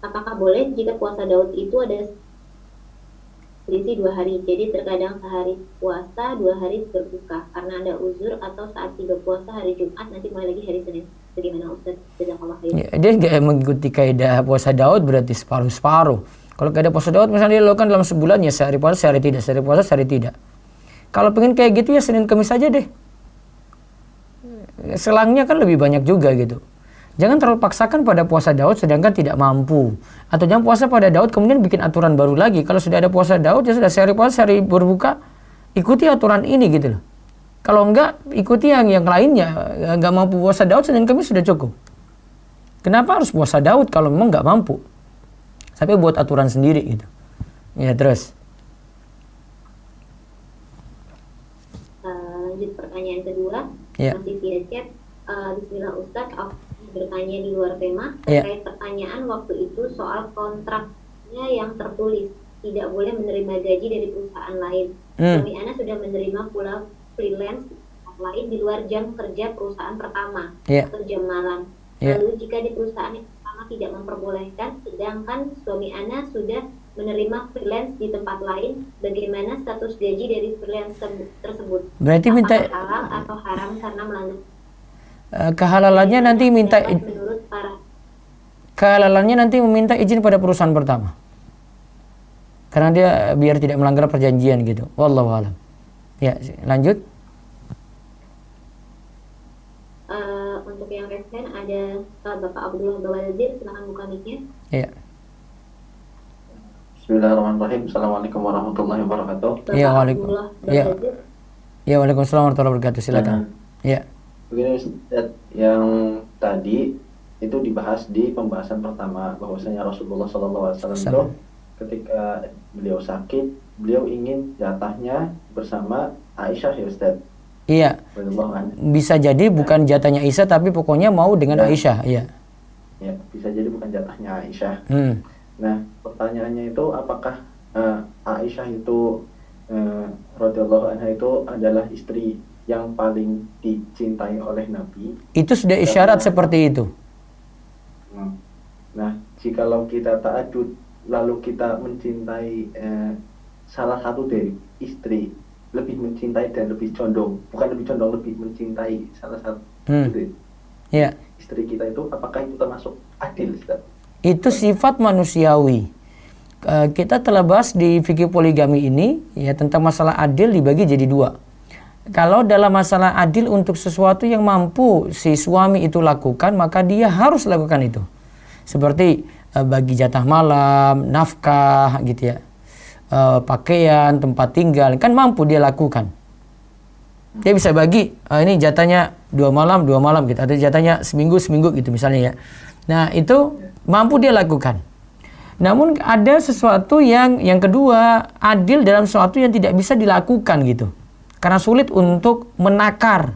Apakah boleh jika puasa Daud itu ada selisih 2 hari, jadi terkadang sehari puasa 2 hari berbuka karena ada uzur, atau saat 3 puasa hari Jumat nanti mulai lagi hari Senin? Bagaimana Ustaz? Jazakallah khair. Ya, dia nggak mengikuti kaidah puasa Daud berarti separuh-separuh. Kalau kaidah puasa Daud misalnya dia lakukan dalam sebulan ya sehari puasa sehari tidak, sehari puasa sehari tidak. Kalau pengen kayak gitu ya Senin Kamis aja deh. Selangnya kan lebih banyak juga gitu. Jangan terlalu paksakan pada puasa Daud sedangkan tidak mampu. Atau jangan puasa pada Daud kemudian bikin aturan baru lagi. Kalau sudah ada puasa Daud ya sudah sehari puasa sehari berbuka, ikuti aturan ini gitu loh. Kalau enggak ikuti yang lainnya. Enggak mampu puasa Daud Senin Kamis sudah cukup. Kenapa harus puasa Daud kalau memang enggak mampu? Sampai buat aturan sendiri gitu. Ya terus. Lanjut pertanyaan kedua. Ya. Masih via chat. Bismillah Ustaz, bertanya di luar tema terkait pertanyaan waktu itu soal kontraknya yang tertulis tidak boleh menerima gaji dari perusahaan lain. Suami Ana sudah menerima pula freelance lain di luar jam kerja perusahaan pertama atau jam malam. Lalu jika di perusahaan yang pertama tidak memperbolehkan, sedangkan suami Ana sudah menerima freelance di tempat lain, bagaimana status gaji dari freelance tersebut? Berarti minta halal atau haram karena melanggar kehalalannya nanti minta kehalalannya nanti meminta izin pada perusahaan pertama karena dia biar tidak melanggar perjanjian gitu. Wallahu a'lam. Ya lanjut. Untuk yang resmen ada Bapak Abdullah Bawazir, silakan buka mic-nya. Iya. Bismillahirrahmanirrahim. Assalamualaikum warahmatullahi wabarakatuh. Iya, waalaikumsalam. Iya. Ya, waalaikumsalam warahmatullahi wabarakatuh. Silakan. Iya. Begini Ustaz, yang tadi itu dibahas di pembahasan pertama bahwasanya Rasulullah SAW itu ketika beliau sakit, beliau ingin jatahnya bersama Aisyah ya Ustaz. Iya. Bisa jadi bukan jatahnya Aisyah tapi pokoknya mau dengan Aisyah, iya. Ya, bisa jadi bukan jatahnya Aisyah. Nah, pertanyaannya itu apakah Aisyah itu radhiyallahu anha itu adalah istri yang paling dicintai oleh Nabi? Itu sudah isyarat seperti itu. Nah, jikalau kita ta'adud lalu kita mencintai salah satu dari istri, lebih mencintai dan lebih condong, bukan lebih condong, lebih mencintai salah satu dari istri kita itu, apakah itu termasuk adil, Ustaz? Itu sifat manusiawi. Kita telah bahas di fikih poligami ini ya tentang masalah adil dibagi jadi 2. kalau dalam masalah adil untuk sesuatu yang mampu si suami itu lakukan, maka dia harus lakukan itu. Seperti bagi jatah malam, nafkah gitu ya, pakaian, tempat tinggal, kan mampu dia lakukan. Dia bisa bagi, ini jatahnya 2 malam gitu, atau jatahnya seminggu gitu misalnya ya. Nah itu mampu dia lakukan. Namun ada sesuatu yang kedua, adil dalam sesuatu yang tidak bisa dilakukan gitu. Karena sulit untuk menakar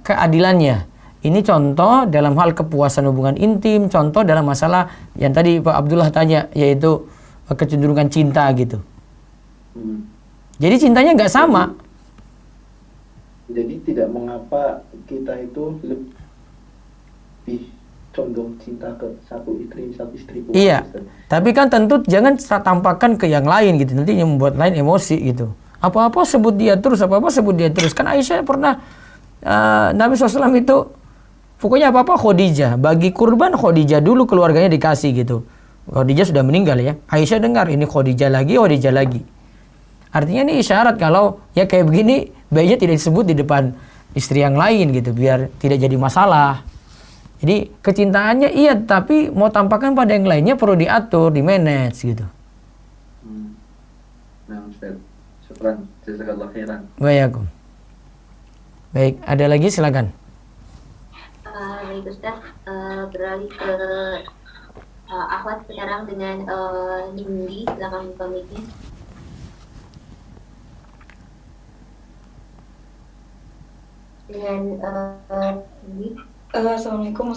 keadilannya. Ini contoh dalam hal kepuasan hubungan intim, contoh dalam masalah yang tadi Pak Abdullah tanya, yaitu kecenderungan cinta gitu. Jadi cintanya nggak sama. Jadi tidak mengapa kita itu lebih condong cinta ke satu istri pun. Iya, tapi kan tentu jangan tampakkan ke yang lain gitu, nanti yang membuat lain emosi gitu. Apa-apa sebut dia terus. Kan Aisyah pernah, Nabi SAW itu pokoknya apa-apa Khadijah. Bagi kurban Khadijah dulu, keluarganya dikasih gitu. Khadijah sudah meninggal ya. Aisyah dengar ini Khadijah lagi. Artinya ini isyarat kalau ya kayak begini, baiknya tidak disebut di depan istri yang lain gitu, biar tidak jadi masalah. Jadi kecintaannya iya, tapi mau tampakkan pada yang lainnya perlu diatur, di-manage gitu. Nah Ustaz, syukran, jazakallah khairan. Baik, ada lagi silakan. Baik Ustaz, beralih ke akhwat sekarang dengan Nindi, silakan buka mic-nya. Dengan Nindi. Assalamualaikum.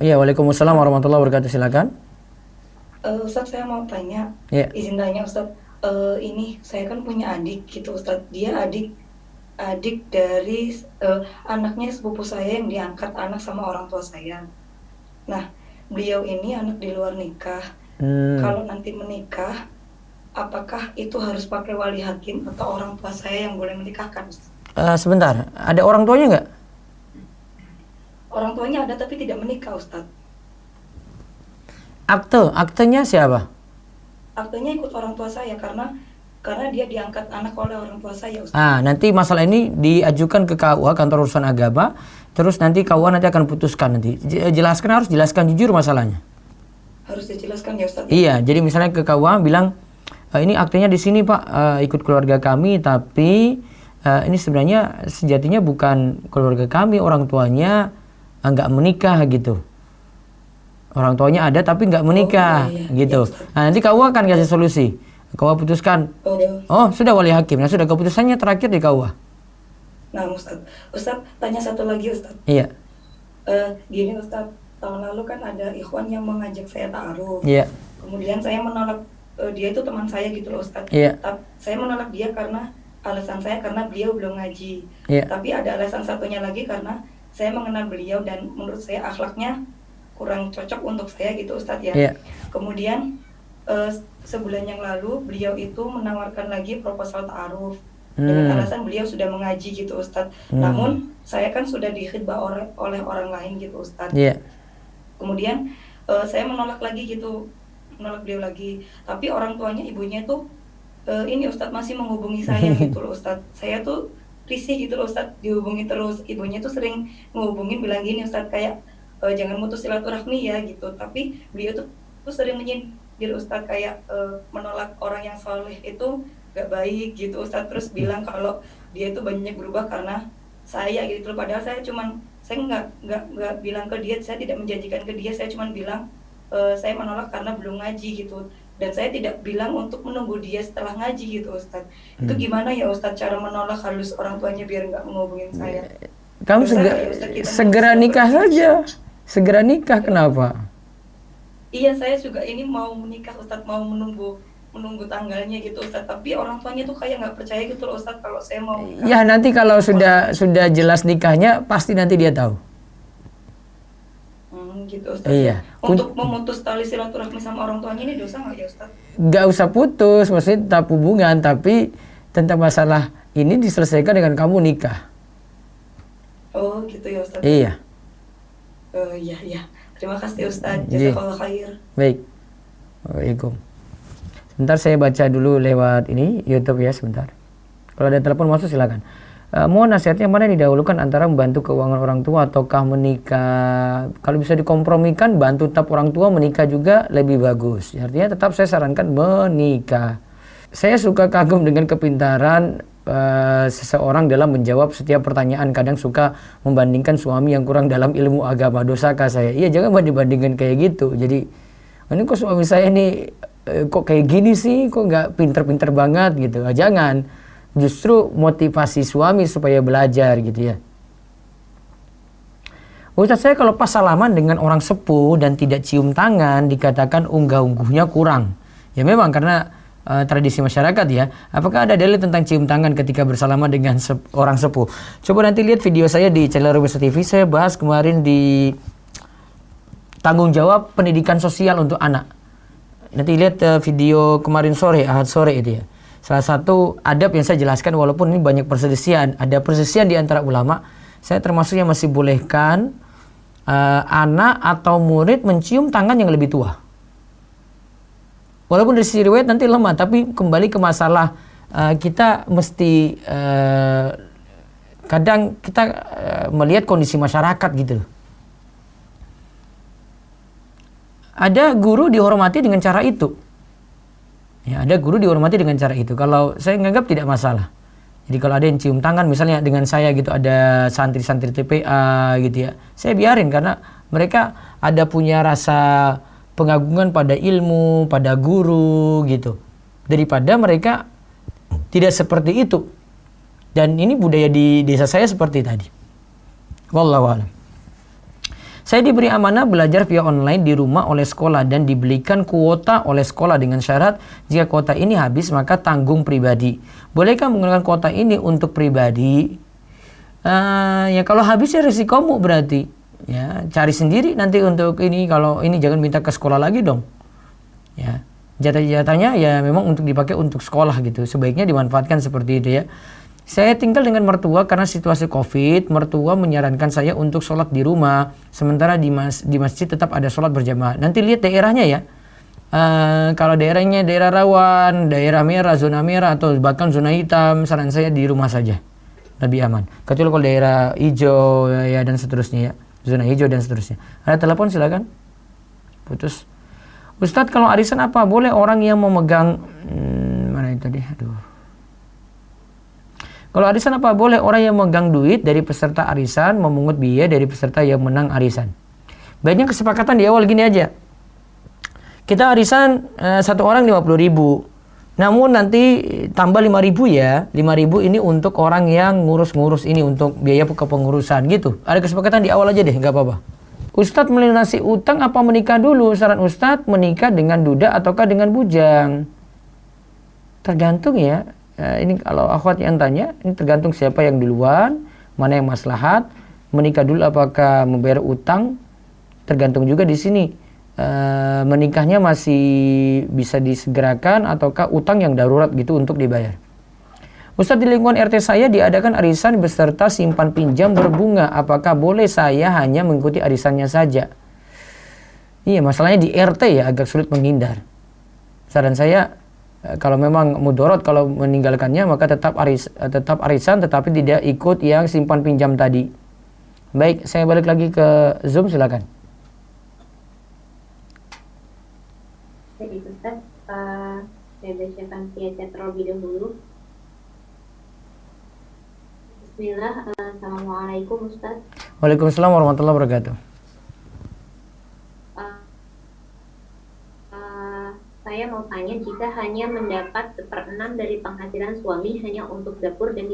Iya, waalaikumsalam warahmatullahi wabarakatuh. Silakan. Ustaz, saya mau tanya. Yeah. Izin tanya Ustaz. Ini saya kan punya adik gitu Ustaz. Dia adik dari anaknya sepupu saya yang diangkat anak sama orang tua saya. Nah, beliau ini anak di luar nikah. Kalau nanti menikah, apakah itu harus pakai wali hakim atau orang tua saya yang boleh menikahkan? Sebentar, ada orang tuanya nggak? Orang tuanya ada tapi tidak menikah Ustaz. Aktenya siapa? Aktenya ikut orang tua saya karena dia diangkat anak oleh orang tua saya Ustaz. Nanti masalah ini diajukan ke KUA, kantor urusan agama. Terus nanti KUA nanti akan putuskan nanti. Harus jelaskan jujur masalahnya. Harus dijelaskan ya Ustaz. Iya, jadi misalnya ke KUA bilang ini aktenya di sini Pak, ikut keluarga kami, tapi ini sebenarnya sejatinya bukan keluarga kami, orang tuanya nggak menikah gitu. Orang tuanya ada tapi nggak menikah gitu. Nah, nanti KUA akan kasih solusi. KUA putuskan. Sudah wali hakim. Nah, sudah keputusannya terakhir di KUA. Nah, Ustaz tanya satu lagi Ustaz. Iya. Gini Ustaz, tahun lalu kan ada ikhwan yang mengajak saya ta'aruf. Iya. Kemudian saya menolak, dia itu teman saya gitu loh Ustaz. Iya. Saya menolak dia karena alasan saya karena beliau belum ngaji. Iya. Tapi ada alasan satunya lagi karena saya mengenal beliau dan menurut saya akhlaknya kurang cocok untuk saya gitu Ustadz ya. Yeah. Kemudian sebulan yang lalu beliau itu menawarkan lagi proposal ta'aruf dengan alasan beliau sudah mengaji gitu Ustadz. Namun saya kan sudah dikhidbah oleh orang lain gitu Ustadz. Yeah. Kemudian saya menolak beliau lagi. Tapi orang tuanya, ibunya tuh ini Ustadz masih menghubungi saya gitu loh Ustadz. Saya tuh risih gitu loh Ustadz, dihubungi terus. Ibunya tuh sering menghubungin bilang gini Ustadz, kayak jangan mutus silaturahmi ya gitu. Tapi beliau tuh sering menyindir Ustadz, kayak menolak orang yang soleh itu gak baik gitu Ustadz. Terus bilang kalau dia itu banyak berubah karena saya gitu. Padahal saya nggak bilang ke dia, saya tidak menjanjikan ke dia, saya cuma bilang saya menolak karena belum ngaji gitu. Dan saya tidak bilang untuk menunggu dia setelah ngaji gitu Ustadz. Itu gimana ya Ustadz cara menolak halus orang tuanya biar nggak menghubungin saya? Kamu segera nikah saja. Segera nikah, kenapa? Iya, saya juga ini mau menikah Ustadz, mau menunggu tanggalnya gitu Ustadz. Tapi orang tuanya tuh kayak nggak percaya gitu loh Ustadz kalau saya mau nikah. Ya nanti kalau sudah jelas nikahnya pasti nanti dia tahu. Gitu Ustadz. Iya. Untuk memutus tali silaturahmi sama orang tuanya ini dosa nggak ya Ustadz? Nggak usah putus, maksudnya tetap hubungan, tapi tentang masalah ini diselesaikan dengan kamu nikah. Oh gitu ya Ustadz. Iya. Iya. Terima kasih Ustadz. Jazakallah khair. Baik. Waalaikumsalam. Sebentar saya baca dulu lewat ini YouTube ya, sebentar. Kalau ada telepon masuk silakan. Mohon nasihatnya mana didahulukan antara membantu keuangan orang tua ataukah menikah? Kalau bisa dikompromikan, bantu tetap orang tua, menikah juga lebih bagus. Artinya tetap saya sarankan menikah. Saya suka kagum dengan kepintaran seseorang dalam menjawab setiap pertanyaan. Kadang suka membandingkan suami yang kurang dalam ilmu agama. Dosakah saya? Iya, jangan dibandingkan kayak gitu. Jadi ini kok suami saya ini kok kayak gini sih, kok nggak pinter-pinter banget gitu. Jangan, justru motivasi suami supaya belajar gitu ya. Ustaz, saya kalau pas salaman dengan orang sepuh dan tidak cium tangan dikatakan unggah-ungguhnya kurang. Ya memang karena tradisi masyarakat ya. Apakah ada dalil tentang cium tangan ketika bersalaman dengan orang sepuh? Coba nanti lihat video saya di channel Robusta TV. Saya bahas kemarin di tanggung jawab pendidikan sosial untuk anak. Nanti lihat video kemarin sore, Ahad sore itu ya. Salah satu adab yang saya jelaskan, walaupun ini banyak perselisihan, ada perselisihan di antara ulama. Saya termasuk yang masih bolehkan anak atau murid mencium tangan yang lebih tua. Walaupun dari sisi riwayat nanti lemah, tapi kembali ke masalah kita mesti kadang kita melihat kondisi masyarakat gitu loh. Ada guru dihormati dengan cara itu. Ya, ada guru dihormati dengan cara itu. Kalau saya menganggap tidak masalah. Jadi kalau ada yang cium tangan misalnya dengan saya gitu, ada santri-santri TPA gitu ya, saya biarin karena mereka ada punya rasa pengagungan pada ilmu, pada guru gitu. Daripada mereka tidak seperti itu. Dan ini budaya di desa saya seperti tadi. Wallahu a'lam. Saya diberi amanah belajar via online di rumah oleh sekolah dan dibelikan kuota oleh sekolah dengan syarat jika kuota ini habis maka tanggung pribadi. Bolehkah menggunakan kuota ini untuk pribadi? Ya kalau habis ya risikomu berarti. Ya, cari sendiri nanti untuk ini. Kalau ini jangan minta ke sekolah lagi dong. Ya, jatah-jatahnya ya memang untuk dipakai untuk sekolah gitu. Sebaiknya dimanfaatkan seperti itu ya. Saya tinggal dengan mertua karena situasi COVID. Mertua menyarankan saya untuk sholat di rumah, sementara di masjid tetap ada sholat berjamaah. Nanti lihat daerahnya ya. Kalau daerahnya daerah rawan, daerah merah, zona merah atau bahkan zona hitam, saran saya di rumah saja lebih aman. Kecuali kalau daerah hijau ya dan seterusnya ya. Zona hijau dan seterusnya. Ada telepon silakan. Putus. Ustadz, kalau arisan apa boleh orang yang memegang mana itu tadi? Aduh. Kalau arisan apa boleh orang yang memegang duit dari peserta arisan memungut biaya dari peserta yang menang arisan? Baiknya kesepakatan di awal gini aja. Kita arisan satu orang 50.000. Namun nanti tambah 5.000 ya. 5.000 ini untuk orang yang ngurus-ngurus ini, untuk biaya kepengurusan gitu. Ada kesepakatan di awal aja deh, nggak apa-apa. Ustadz melunasi utang apa menikah dulu? Saran Ustadz, menikah dengan duda ataukah dengan bujang? Tergantung ya. Ini kalau akhwat yang tanya, ini tergantung siapa yang duluan, mana yang maslahat. Menikah dulu apakah membayar utang? Tergantung juga di sini. Menikahnya masih bisa disegerakan ataukah utang yang darurat gitu untuk dibayar. Ustadz, di lingkungan RT saya diadakan arisan beserta simpan pinjam berbunga. Apakah boleh saya hanya mengikuti arisannya saja? Iya, masalahnya di RT ya agak sulit menghindar. Saran saya kalau memang mudorot kalau meninggalkannya maka tetap arisan tetapi tidak ikut yang simpan pinjam tadi. Baik, saya balik lagi ke Zoom silakan. Jadi Ustaz, saya bacakan via chat terlebih dahulu. Bismillah, Assalamualaikum Ustaz. Waalaikumsalam warahmatullahi wabarakatuh. Saya mau tanya, jika hanya mendapat 1/6 dari penghasilan suami hanya untuk dapur dan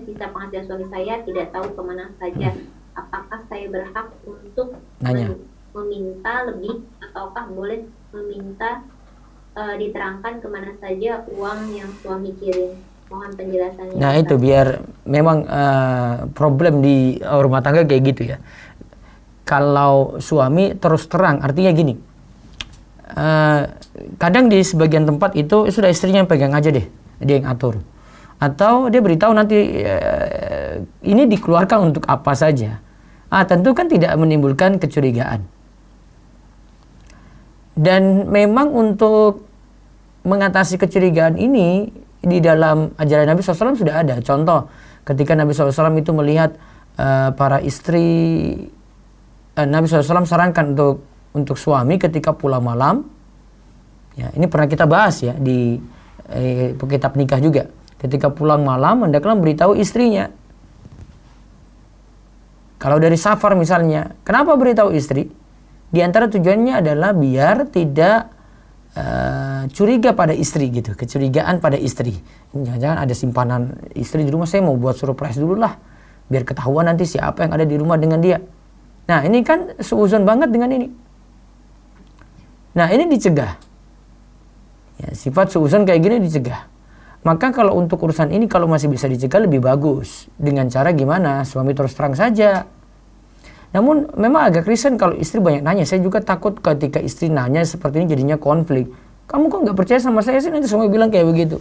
sisa penghasilan suami saya tidak tahu kemana saja, apakah saya berhak untuk meminta lebih ataukah boleh meminta diterangkan kemana saja uang yang suami kirim? Mohon penjelasannya. Nah itu biar memang problem di rumah tangga kayak gitu ya. Kalau suami terus terang, artinya gini, kadang di sebagian tempat itu sudah istrinya yang pegang aja deh, dia yang atur. Atau dia beritahu nanti ini dikeluarkan untuk apa saja. Tentu kan tidak menimbulkan kecurigaan. Dan memang untuk mengatasi kecurigaan ini di dalam ajaran Nabi SAW sudah ada. Contoh, ketika Nabi SAW itu melihat para istri, Nabi SAW sarankan untuk suami ketika pulang malam. Ya, ini pernah kita bahas ya di kitab nikah juga. Ketika pulang malam, hendaklah beritahu istrinya. Kalau dari safar misalnya, kenapa beritahu istri? Di antara tujuannya adalah biar tidak curiga pada istri gitu, kecurigaan pada istri. Jangan-jangan ada simpanan istri di rumah, saya mau buat surprise dulu lah, biar ketahuan nanti siapa yang ada di rumah dengan dia. Nah ini kan seuzon banget dengan ini. Nah ini dicegah. Ya, sifat seuzon kayak gini dicegah. Maka kalau untuk urusan ini kalau masih bisa dicegah lebih bagus. Dengan cara gimana? Suami terus terang saja. Namun memang agak riskan kalau istri banyak nanya. Saya juga takut ketika istri nanya seperti ini jadinya konflik. Kamu kok nggak percaya sama saya sih? Nanti suami bilang kayak begitu.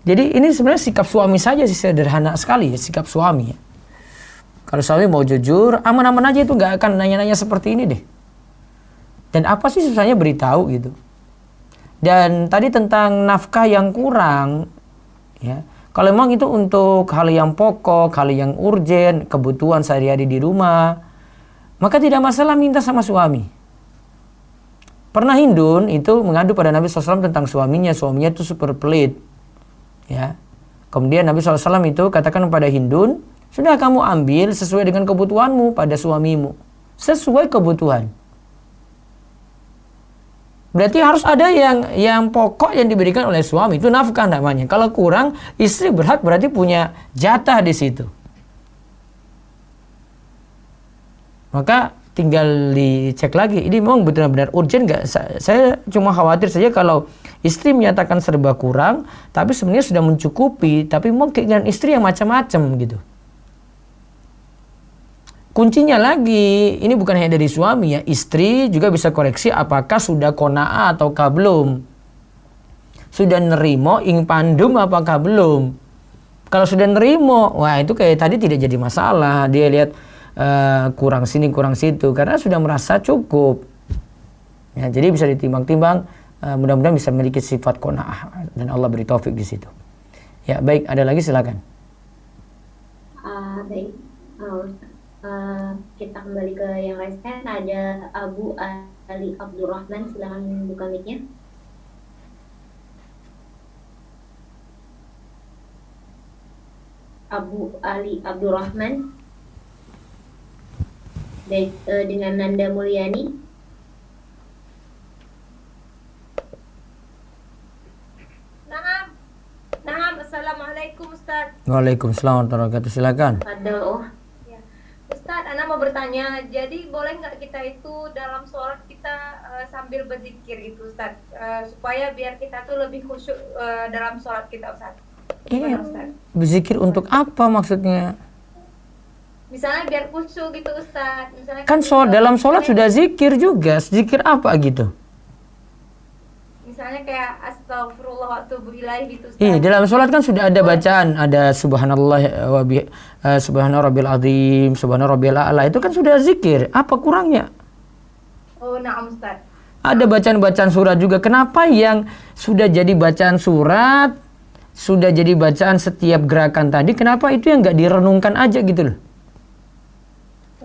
Jadi ini sebenarnya sikap suami saja sih, sederhana sekali ya sikap suami. Kalau suami mau jujur, aman-aman aja itu nggak akan nanya-nanya seperti ini deh. Dan apa sih susahnya beritahu gitu. Dan tadi tentang nafkah yang kurang, ya. Kalau memang itu untuk hal yang pokok, hal yang urgen, kebutuhan sehari-hari di rumah, maka tidak masalah minta sama suami. Pernah Hindun itu mengadu pada Nabi SAW tentang suaminya itu super pelit. Ya. Kemudian Nabi SAW itu katakan kepada Hindun, sudah kamu ambil sesuai dengan kebutuhanmu pada suamimu. Sesuai kebutuhan. Berarti harus ada yang pokok yang diberikan oleh suami. Itu nafkah namanya. Kalau kurang, istri berhak berarti punya jatah di situ. Maka tinggal dicek lagi. Ini memang benar-benar urgent nggak? Saya cuma khawatir saja kalau istri menyatakan serba kurang, tapi sebenarnya sudah mencukupi. Tapi memang keinginan istri yang macam-macam gitu. Kuncinya lagi, ini bukan hanya dari suami ya, istri juga bisa koreksi apakah sudah qanaah ataukah belum. Sudah nerimo ing pandum apakah belum. Kalau sudah nerimo, wah itu kayak tadi tidak jadi masalah. Dia lihat kurang sini kurang situ karena sudah merasa cukup. Ya, jadi bisa ditimbang-timbang, mudah-mudahan bisa memiliki sifat qanaah dan Allah beri taufik di situ. Ya, baik, ada lagi silakan. Baik. Kita kembali ke yang lain. Ada Abu Ali Abdurrahman, silakan buka mic-nya. Abu Ali Abdurrahman. Baik, dengan Nanda Mulyani. Naam, assalamualaikum Ustaz. Waalaikumsalam warahmatullahi wabarakatuh. Silakan. Ada Ustaz, Ana mau bertanya, jadi boleh nggak kita itu dalam sholat kita sambil berzikir gitu Ustaz, supaya biar kita tuh lebih khusyuk dalam sholat kita Ustaz? Iya, berzikir untuk apa maksudnya? Misalnya biar khusyuk gitu Ustaz. Misalnya Kan dalam sholat sudah zikir juga, zikir apa gitu? Misalnya kayak astagfirullah wa atubu ilaih gitu Ustaz. Iya, dalam sholat kan sudah ada bacaan, ada subhanallah subhana rabbil azim, subhana rabbil a'la, itu kan sudah zikir. Apa kurangnya? Oh, na'am Ustaz. Ada bacaan-bacaan surat juga. Kenapa yang sudah jadi bacaan surat, sudah jadi bacaan setiap gerakan tadi, kenapa itu yang nggak direnungkan aja gitu loh?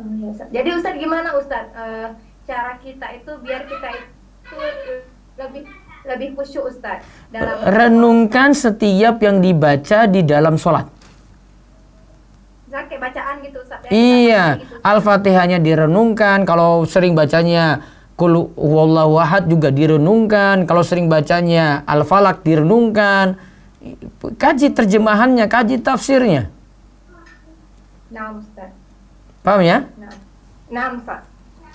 Oh, ya, Ustaz. Jadi Ustaz gimana Ustaz? Cara kita itu biar kita itu lebih khusyuk Ustaz dalam renungkan setiap yang dibaca di dalam sholat. Misalnya kayak bacaan gitu Ustaz. Iya, gitu. Al-Fatihahnya direnungkan. Kalau sering bacanya Qul huwallahu ahad juga direnungkan. Kalau sering bacanya Al-Falaq direnungkan. Kaji terjemahannya, kaji tafsirnya. Nah Ustaz. Paham ya? Nah Ustaz.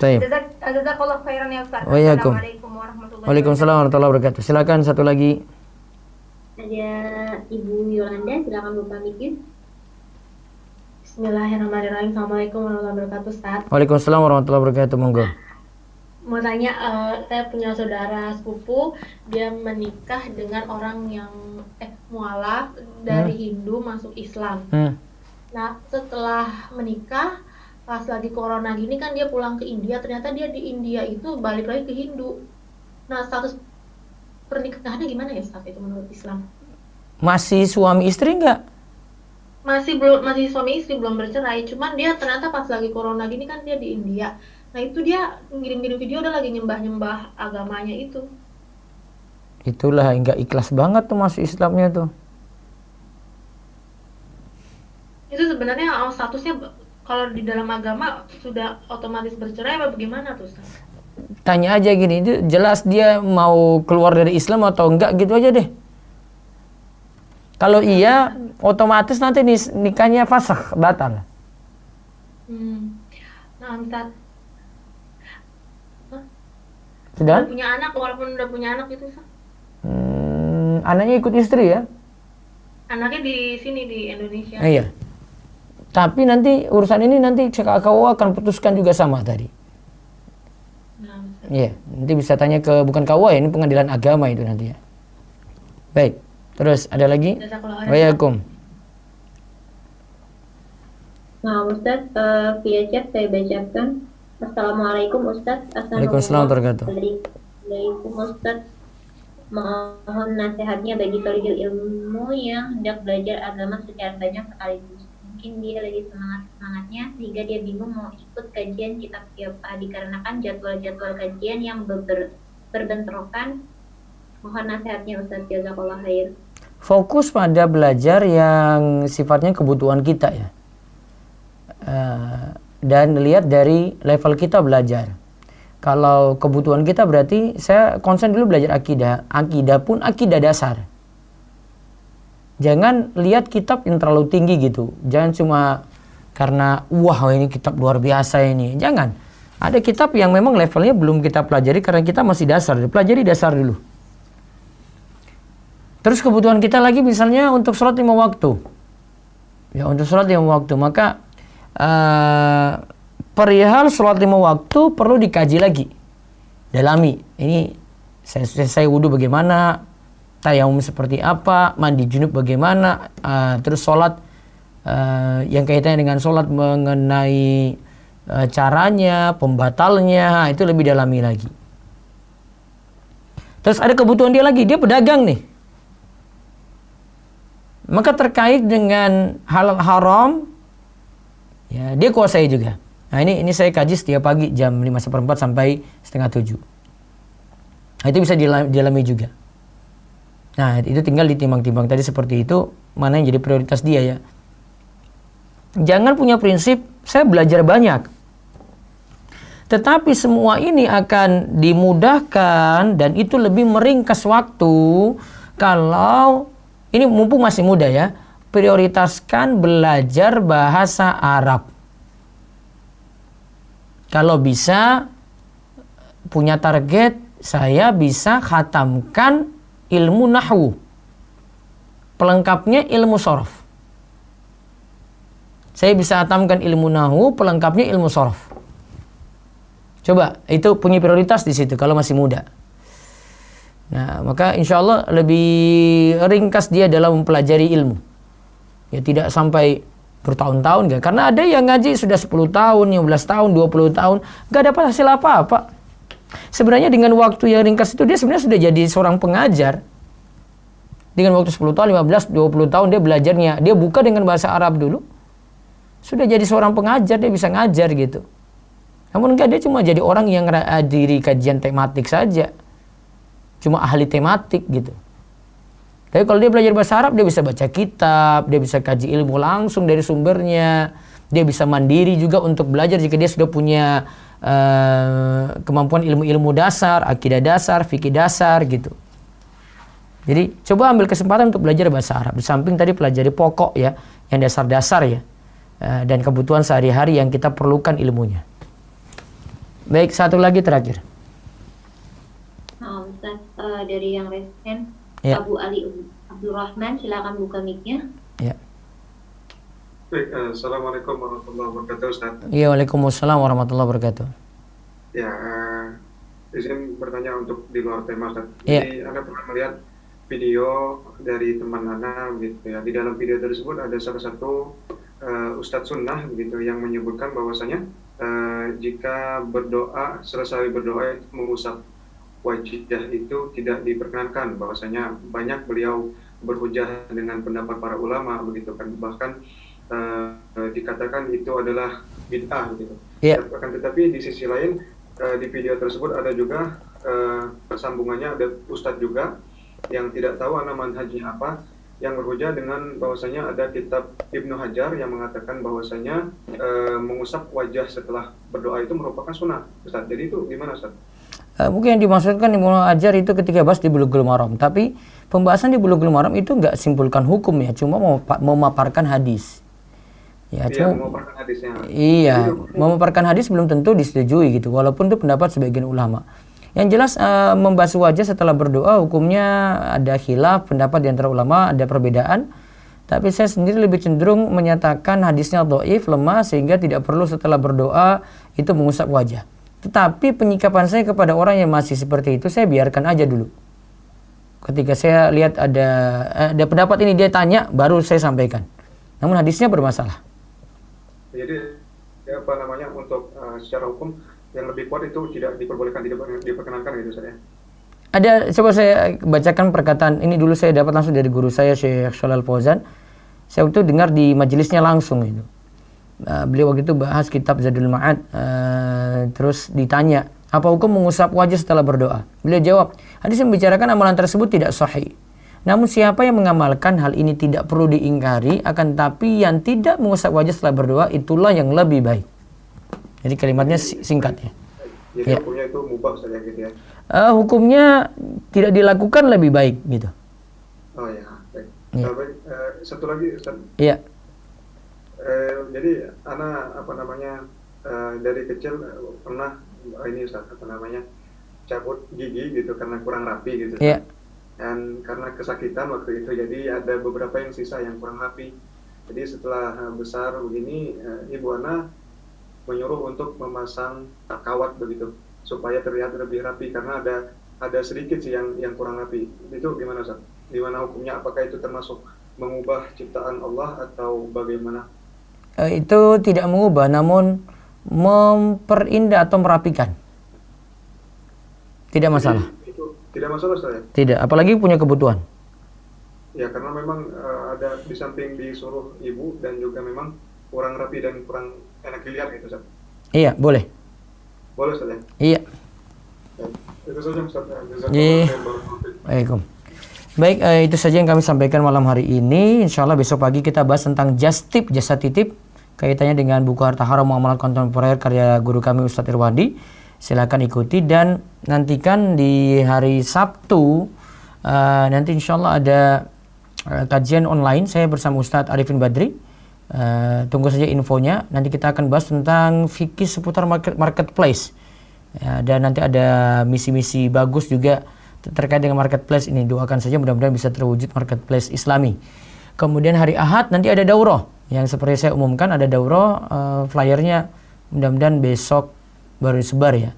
Baik. Jazakallahu khairan ya Ustaz. Waalaikumsalam. Assalamualaikum warahmatullahi Waalaikumsalam warahmatullahi wabarakatuh. Silakan satu lagi. Ada Ibu Yolanda, silakan buka mic. Bismillahirrahmanirrahim. Assalamualaikum warahmatullahi wabarakatuh Ustaz. Waalaikumsalam warahmatullahi wabarakatuh. Monggo. Mau tanya, saya punya saudara sepupu, dia menikah dengan orang yang mualaf dari Hindu masuk Islam. Nah, setelah menikah, pas lagi corona gini kan dia pulang ke India, ternyata dia di India itu balik lagi ke Hindu. Nah, status pernikahannya gimana ya Ustaz itu menurut Islam? Masih suami istri nggak? Masih suami istri, belum bercerai. Cuman dia ternyata pas lagi corona gini kan dia di India. Nah itu dia ngirim-ngirim video udah lagi nyembah-nyembah agamanya itu. Itulah nggak ikhlas banget tuh masuk Islamnya tuh. Itu sebenarnya statusnya kalau di dalam agama sudah otomatis bercerai apa bagaimana tuh Ustaz? Tanya aja gini, itu jelas dia mau keluar dari Islam atau enggak gitu aja deh. Kalau iya, otomatis nanti nikahnya fasakh, batal. Nah, Ustaz. Sudah? Punya anak, walaupun udah punya anak itu Ustaz. Anaknya ikut istri ya? Anaknya di sini di Indonesia. Iya. Tapi nanti urusan ini nanti KUA akan putuskan juga sama tadi. Nah, Iya, nanti bisa tanya ke bukan KUA ya, ini pengadilan agama itu nanti ya. Baik. Terus ada lagi? Waalaikumsalam. Nah, Ustaz, via chat saya bacakan. Assalamualaikum Ustaz. Waalaikumsalam warahmatullahi wabarakatuh. Waalaikumsalam Ustaz. Mohon nasihatnya bagi thalibul ilmu yang hendak belajar agama secara banyak sekaligus. Mungkin dia lagi semangatnya sehingga dia bingung mau ikut kajian kitab siapa dikarenakan jadwal-jadwal kajian yang berbentrokan. Mohon nasihatnya Ustaz, jazakallah khair. Fokus pada belajar yang sifatnya kebutuhan kita ya. Dan lihat dari level kita belajar. Kalau kebutuhan kita berarti saya konsen dulu belajar akidah. Akidah pun akidah dasar. Jangan lihat kitab yang terlalu tinggi gitu. Jangan cuma karena wah ini kitab luar biasa ini. Jangan. Ada kitab yang memang levelnya belum kita pelajari karena kita masih dasar. Pelajari dasar dulu. Terus kebutuhan kita lagi misalnya untuk sholat 5 waktu. Ya untuk sholat 5 waktu. Maka perihal sholat 5 waktu perlu dikaji lagi. Dalami. Ini saya wudu bagaimana, tayamum seperti apa, mandi junub bagaimana, terus sholat yang kaitannya dengan sholat mengenai caranya, pembatalnya, itu lebih dalami lagi. Terus ada kebutuhan dia lagi, dia pedagang nih. Maka terkait dengan halal haram, ya dia kuasai juga. Nah ini saya kaji setiap pagi jam 5:15 sampai 6:30. Nah itu bisa dilami juga. Nah itu tinggal ditimbang-timbang tadi seperti itu, mana yang jadi prioritas dia ya. Jangan punya prinsip, saya belajar banyak. Tetapi semua ini akan dimudahkan dan itu lebih meringkas waktu kalau, ini mumpung masih muda ya, prioritaskan belajar bahasa Arab. Kalau bisa punya target, saya bisa khatamkan ilmu nahwu. Pelengkapnya ilmu shorof. Saya bisa khatamkan ilmu nahwu, pelengkapnya ilmu shorof. Coba, itu punya prioritas di situ kalau masih muda. Nah, maka insya Allah lebih ringkas dia dalam mempelajari ilmu. Ya tidak sampai bertahun-tahun kan. Karena ada yang ngaji sudah 10 tahun, 15 tahun, 20 tahun, gak dapat hasil apa-apa. Sebenarnya dengan waktu yang ringkas itu dia sebenarnya sudah jadi seorang pengajar. Dengan waktu 10 tahun, 15, 20 tahun dia belajarnya. Dia buka dengan bahasa Arab dulu. Sudah jadi seorang pengajar, dia bisa ngajar gitu. Namun enggak, dia cuma jadi orang yang hadiri kajian tematik saja. Cuma ahli tematik gitu. Tapi kalau dia belajar bahasa Arab, dia bisa baca kitab, dia bisa kaji ilmu langsung dari sumbernya, dia bisa mandiri juga untuk belajar jika dia sudah punya kemampuan ilmu-ilmu dasar, akidah dasar, fikih dasar gitu. Jadi coba ambil kesempatan untuk belajar bahasa Arab. Di samping tadi pelajari pokok ya, yang dasar-dasar ya, dan kebutuhan sehari-hari yang kita perlukan ilmunya. Baik, satu lagi terakhir. Nah, Ustaz, dari yang resen, Ya. Abu Ali Abdurrahman, silakan buka mic-nya. Ya. Baik, Assalamualaikum warahmatullahi wabarakatuh, Ustaz. Iya, Waalaikumsalam warahmatullahi wabarakatuh. Ya, izin bertanya untuk di luar tema, Ustaz. Iya. Jadi, Anda pernah melihat video dari teman Anda, gitu ya. Di dalam video tersebut ada salah satu Ustadz Sunnah, gitu, yang menyebutkan bahwasanya jika berdoa, selesai berdoa itu mengusap wajah itu tidak diperkenankan, bahwasanya banyak beliau berhujah dengan pendapat para ulama begitu kan, bahkan dikatakan itu adalah bid'ah gitu. Akan tetapi di sisi lain di video tersebut ada juga sambungannya, ada ustadz juga yang tidak tahu manhajnya apa, yang berhujah dengan bahwasanya ada kitab Ibnu Hajar yang mengatakan bahwasanya mengusap wajah setelah berdoa itu merupakan sunnah, Ustaz. Jadi itu gimana, Ustaz? Mungkin yang dimaksudkan Ibnu Hajar itu ketika bahas di Bulughul Maram, tapi pembahasan di Bulughul Maram itu nggak simpulkan hukum ya, cuma memaparkan hadis. Ya, memaparkan hadisnya. Iya, memaparkan hadis belum tentu disetujui gitu, walaupun itu pendapat sebagian ulama. Yang jelas membasuh wajah setelah berdoa hukumnya ada khilaf pendapat di antara ulama, ada perbedaan. Tapi saya sendiri lebih cenderung menyatakan hadisnya dhaif, lemah, sehingga tidak perlu setelah berdoa itu mengusap wajah. Tetapi penyikapan saya kepada orang yang masih seperti itu, saya biarkan aja dulu. Ketika saya lihat ada pendapat ini dia tanya, baru saya sampaikan. Namun hadisnya bermasalah. Jadi untuk secara hukum yang lebih kuat itu tidak diperbolehkan, tidak diperkenankan gitu saya. Ada, coba saya bacakan perkataan ini dulu, saya dapat langsung dari guru saya Syekh Shalal Fauzan. Saya waktu dengar di majelisnya langsung itu. Beliau waktu itu bahas kitab Zadul Ma'ad, terus ditanya, apa hukum mengusap wajah setelah berdoa? Beliau jawab, hadis membicarakan amalan tersebut tidak sahih. Namun siapa yang mengamalkan hal ini tidak perlu diingkari, akan tapi yang tidak mengusap wajah setelah berdoa itulah yang lebih baik. Jadi kalimatnya singkat ya. Jadi hukumnya itu mubah saja gitu ya. Hukumnya tidak dilakukan lebih baik gitu. Oh ya, baik. Ya. Satu lagi Ustaz. Iya. Jadi anak dari kecil pernah ini Ustaz cabut gigi gitu karena kurang rapi gitu. Iya. Dan karena kesakitan waktu itu, jadi ada beberapa yang sisa yang kurang rapi. Jadi setelah besar begini, ibu Ana menyuruh untuk memasang kawat begitu supaya terlihat lebih rapi, karena ada sedikit sih yang kurang rapi. Itu gimana Ustaz? Gimana hukumnya? Apakah itu termasuk mengubah ciptaan Allah atau bagaimana? Itu tidak mengubah, namun memperindah atau merapikan. Tidak masalah. Itu tidak masalah Ustaz ya? Tidak, apalagi punya kebutuhan. Ya, karena memang ada di samping disuruh ibu dan juga memang kurang rapi dan kurang enak dilihat gitu Ustaz. Iya, boleh. Boleh Ustaz ya? Iya. Itu saja Ustaz. Waalaikumsalam. Baik, itu saja yang kami sampaikan malam hari ini. Insyaallah besok pagi kita bahas tentang jasa titip, kaitannya dengan buku Harta Haram Muamalat Kontemporer karya guru kami Ustadz Irwandi. Silakan ikuti dan nantikan di hari Sabtu nanti insyaallah ada kajian online saya bersama Ustadz Arifin Badri. Tunggu saja infonya. Nanti kita akan bahas tentang fikih seputar marketplace. Ya, dan nanti ada misi-misi bagus juga terkait dengan marketplace ini. Doakan saja mudah-mudahan bisa terwujud marketplace Islami. Kemudian hari Ahad nanti ada daurah yang seperti saya umumkan, ada daurah, flyernya mudah-mudahan besok baru disebar ya.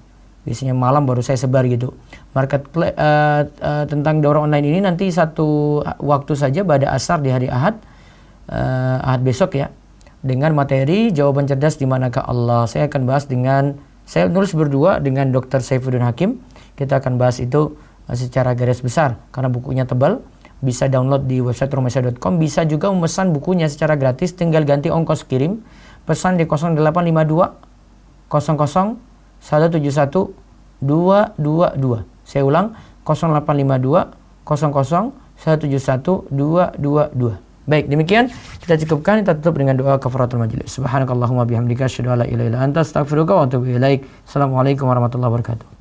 Biasanya malam baru saya sebar gitu. Marketplace tentang daurah online ini nanti satu waktu saja pada asar di hari Ahad. Ahad besok ya, dengan materi jawaban cerdas di manakah Allah. Saya akan bahas saya nulis berdua dengan Dr. Saifuddin Hakim. Kita akan bahas itu secara garis besar karena bukunya tebal. Bisa download di website rumahsya.com. Bisa juga memesan bukunya secara gratis, tinggal ganti ongkos kirim. Pesan di 0852 00 171 222. Saya ulang, 0852 00 171 222. Baik, demikian kita cukupkan, kita tutup dengan doa kafaratul majelis. Subhanakallahumma bihamdika asyhadu an la ilaha illa anta astaghfiruka wa atubu ilaik. Assalamualaikum warahmatullahi wabarakatuh.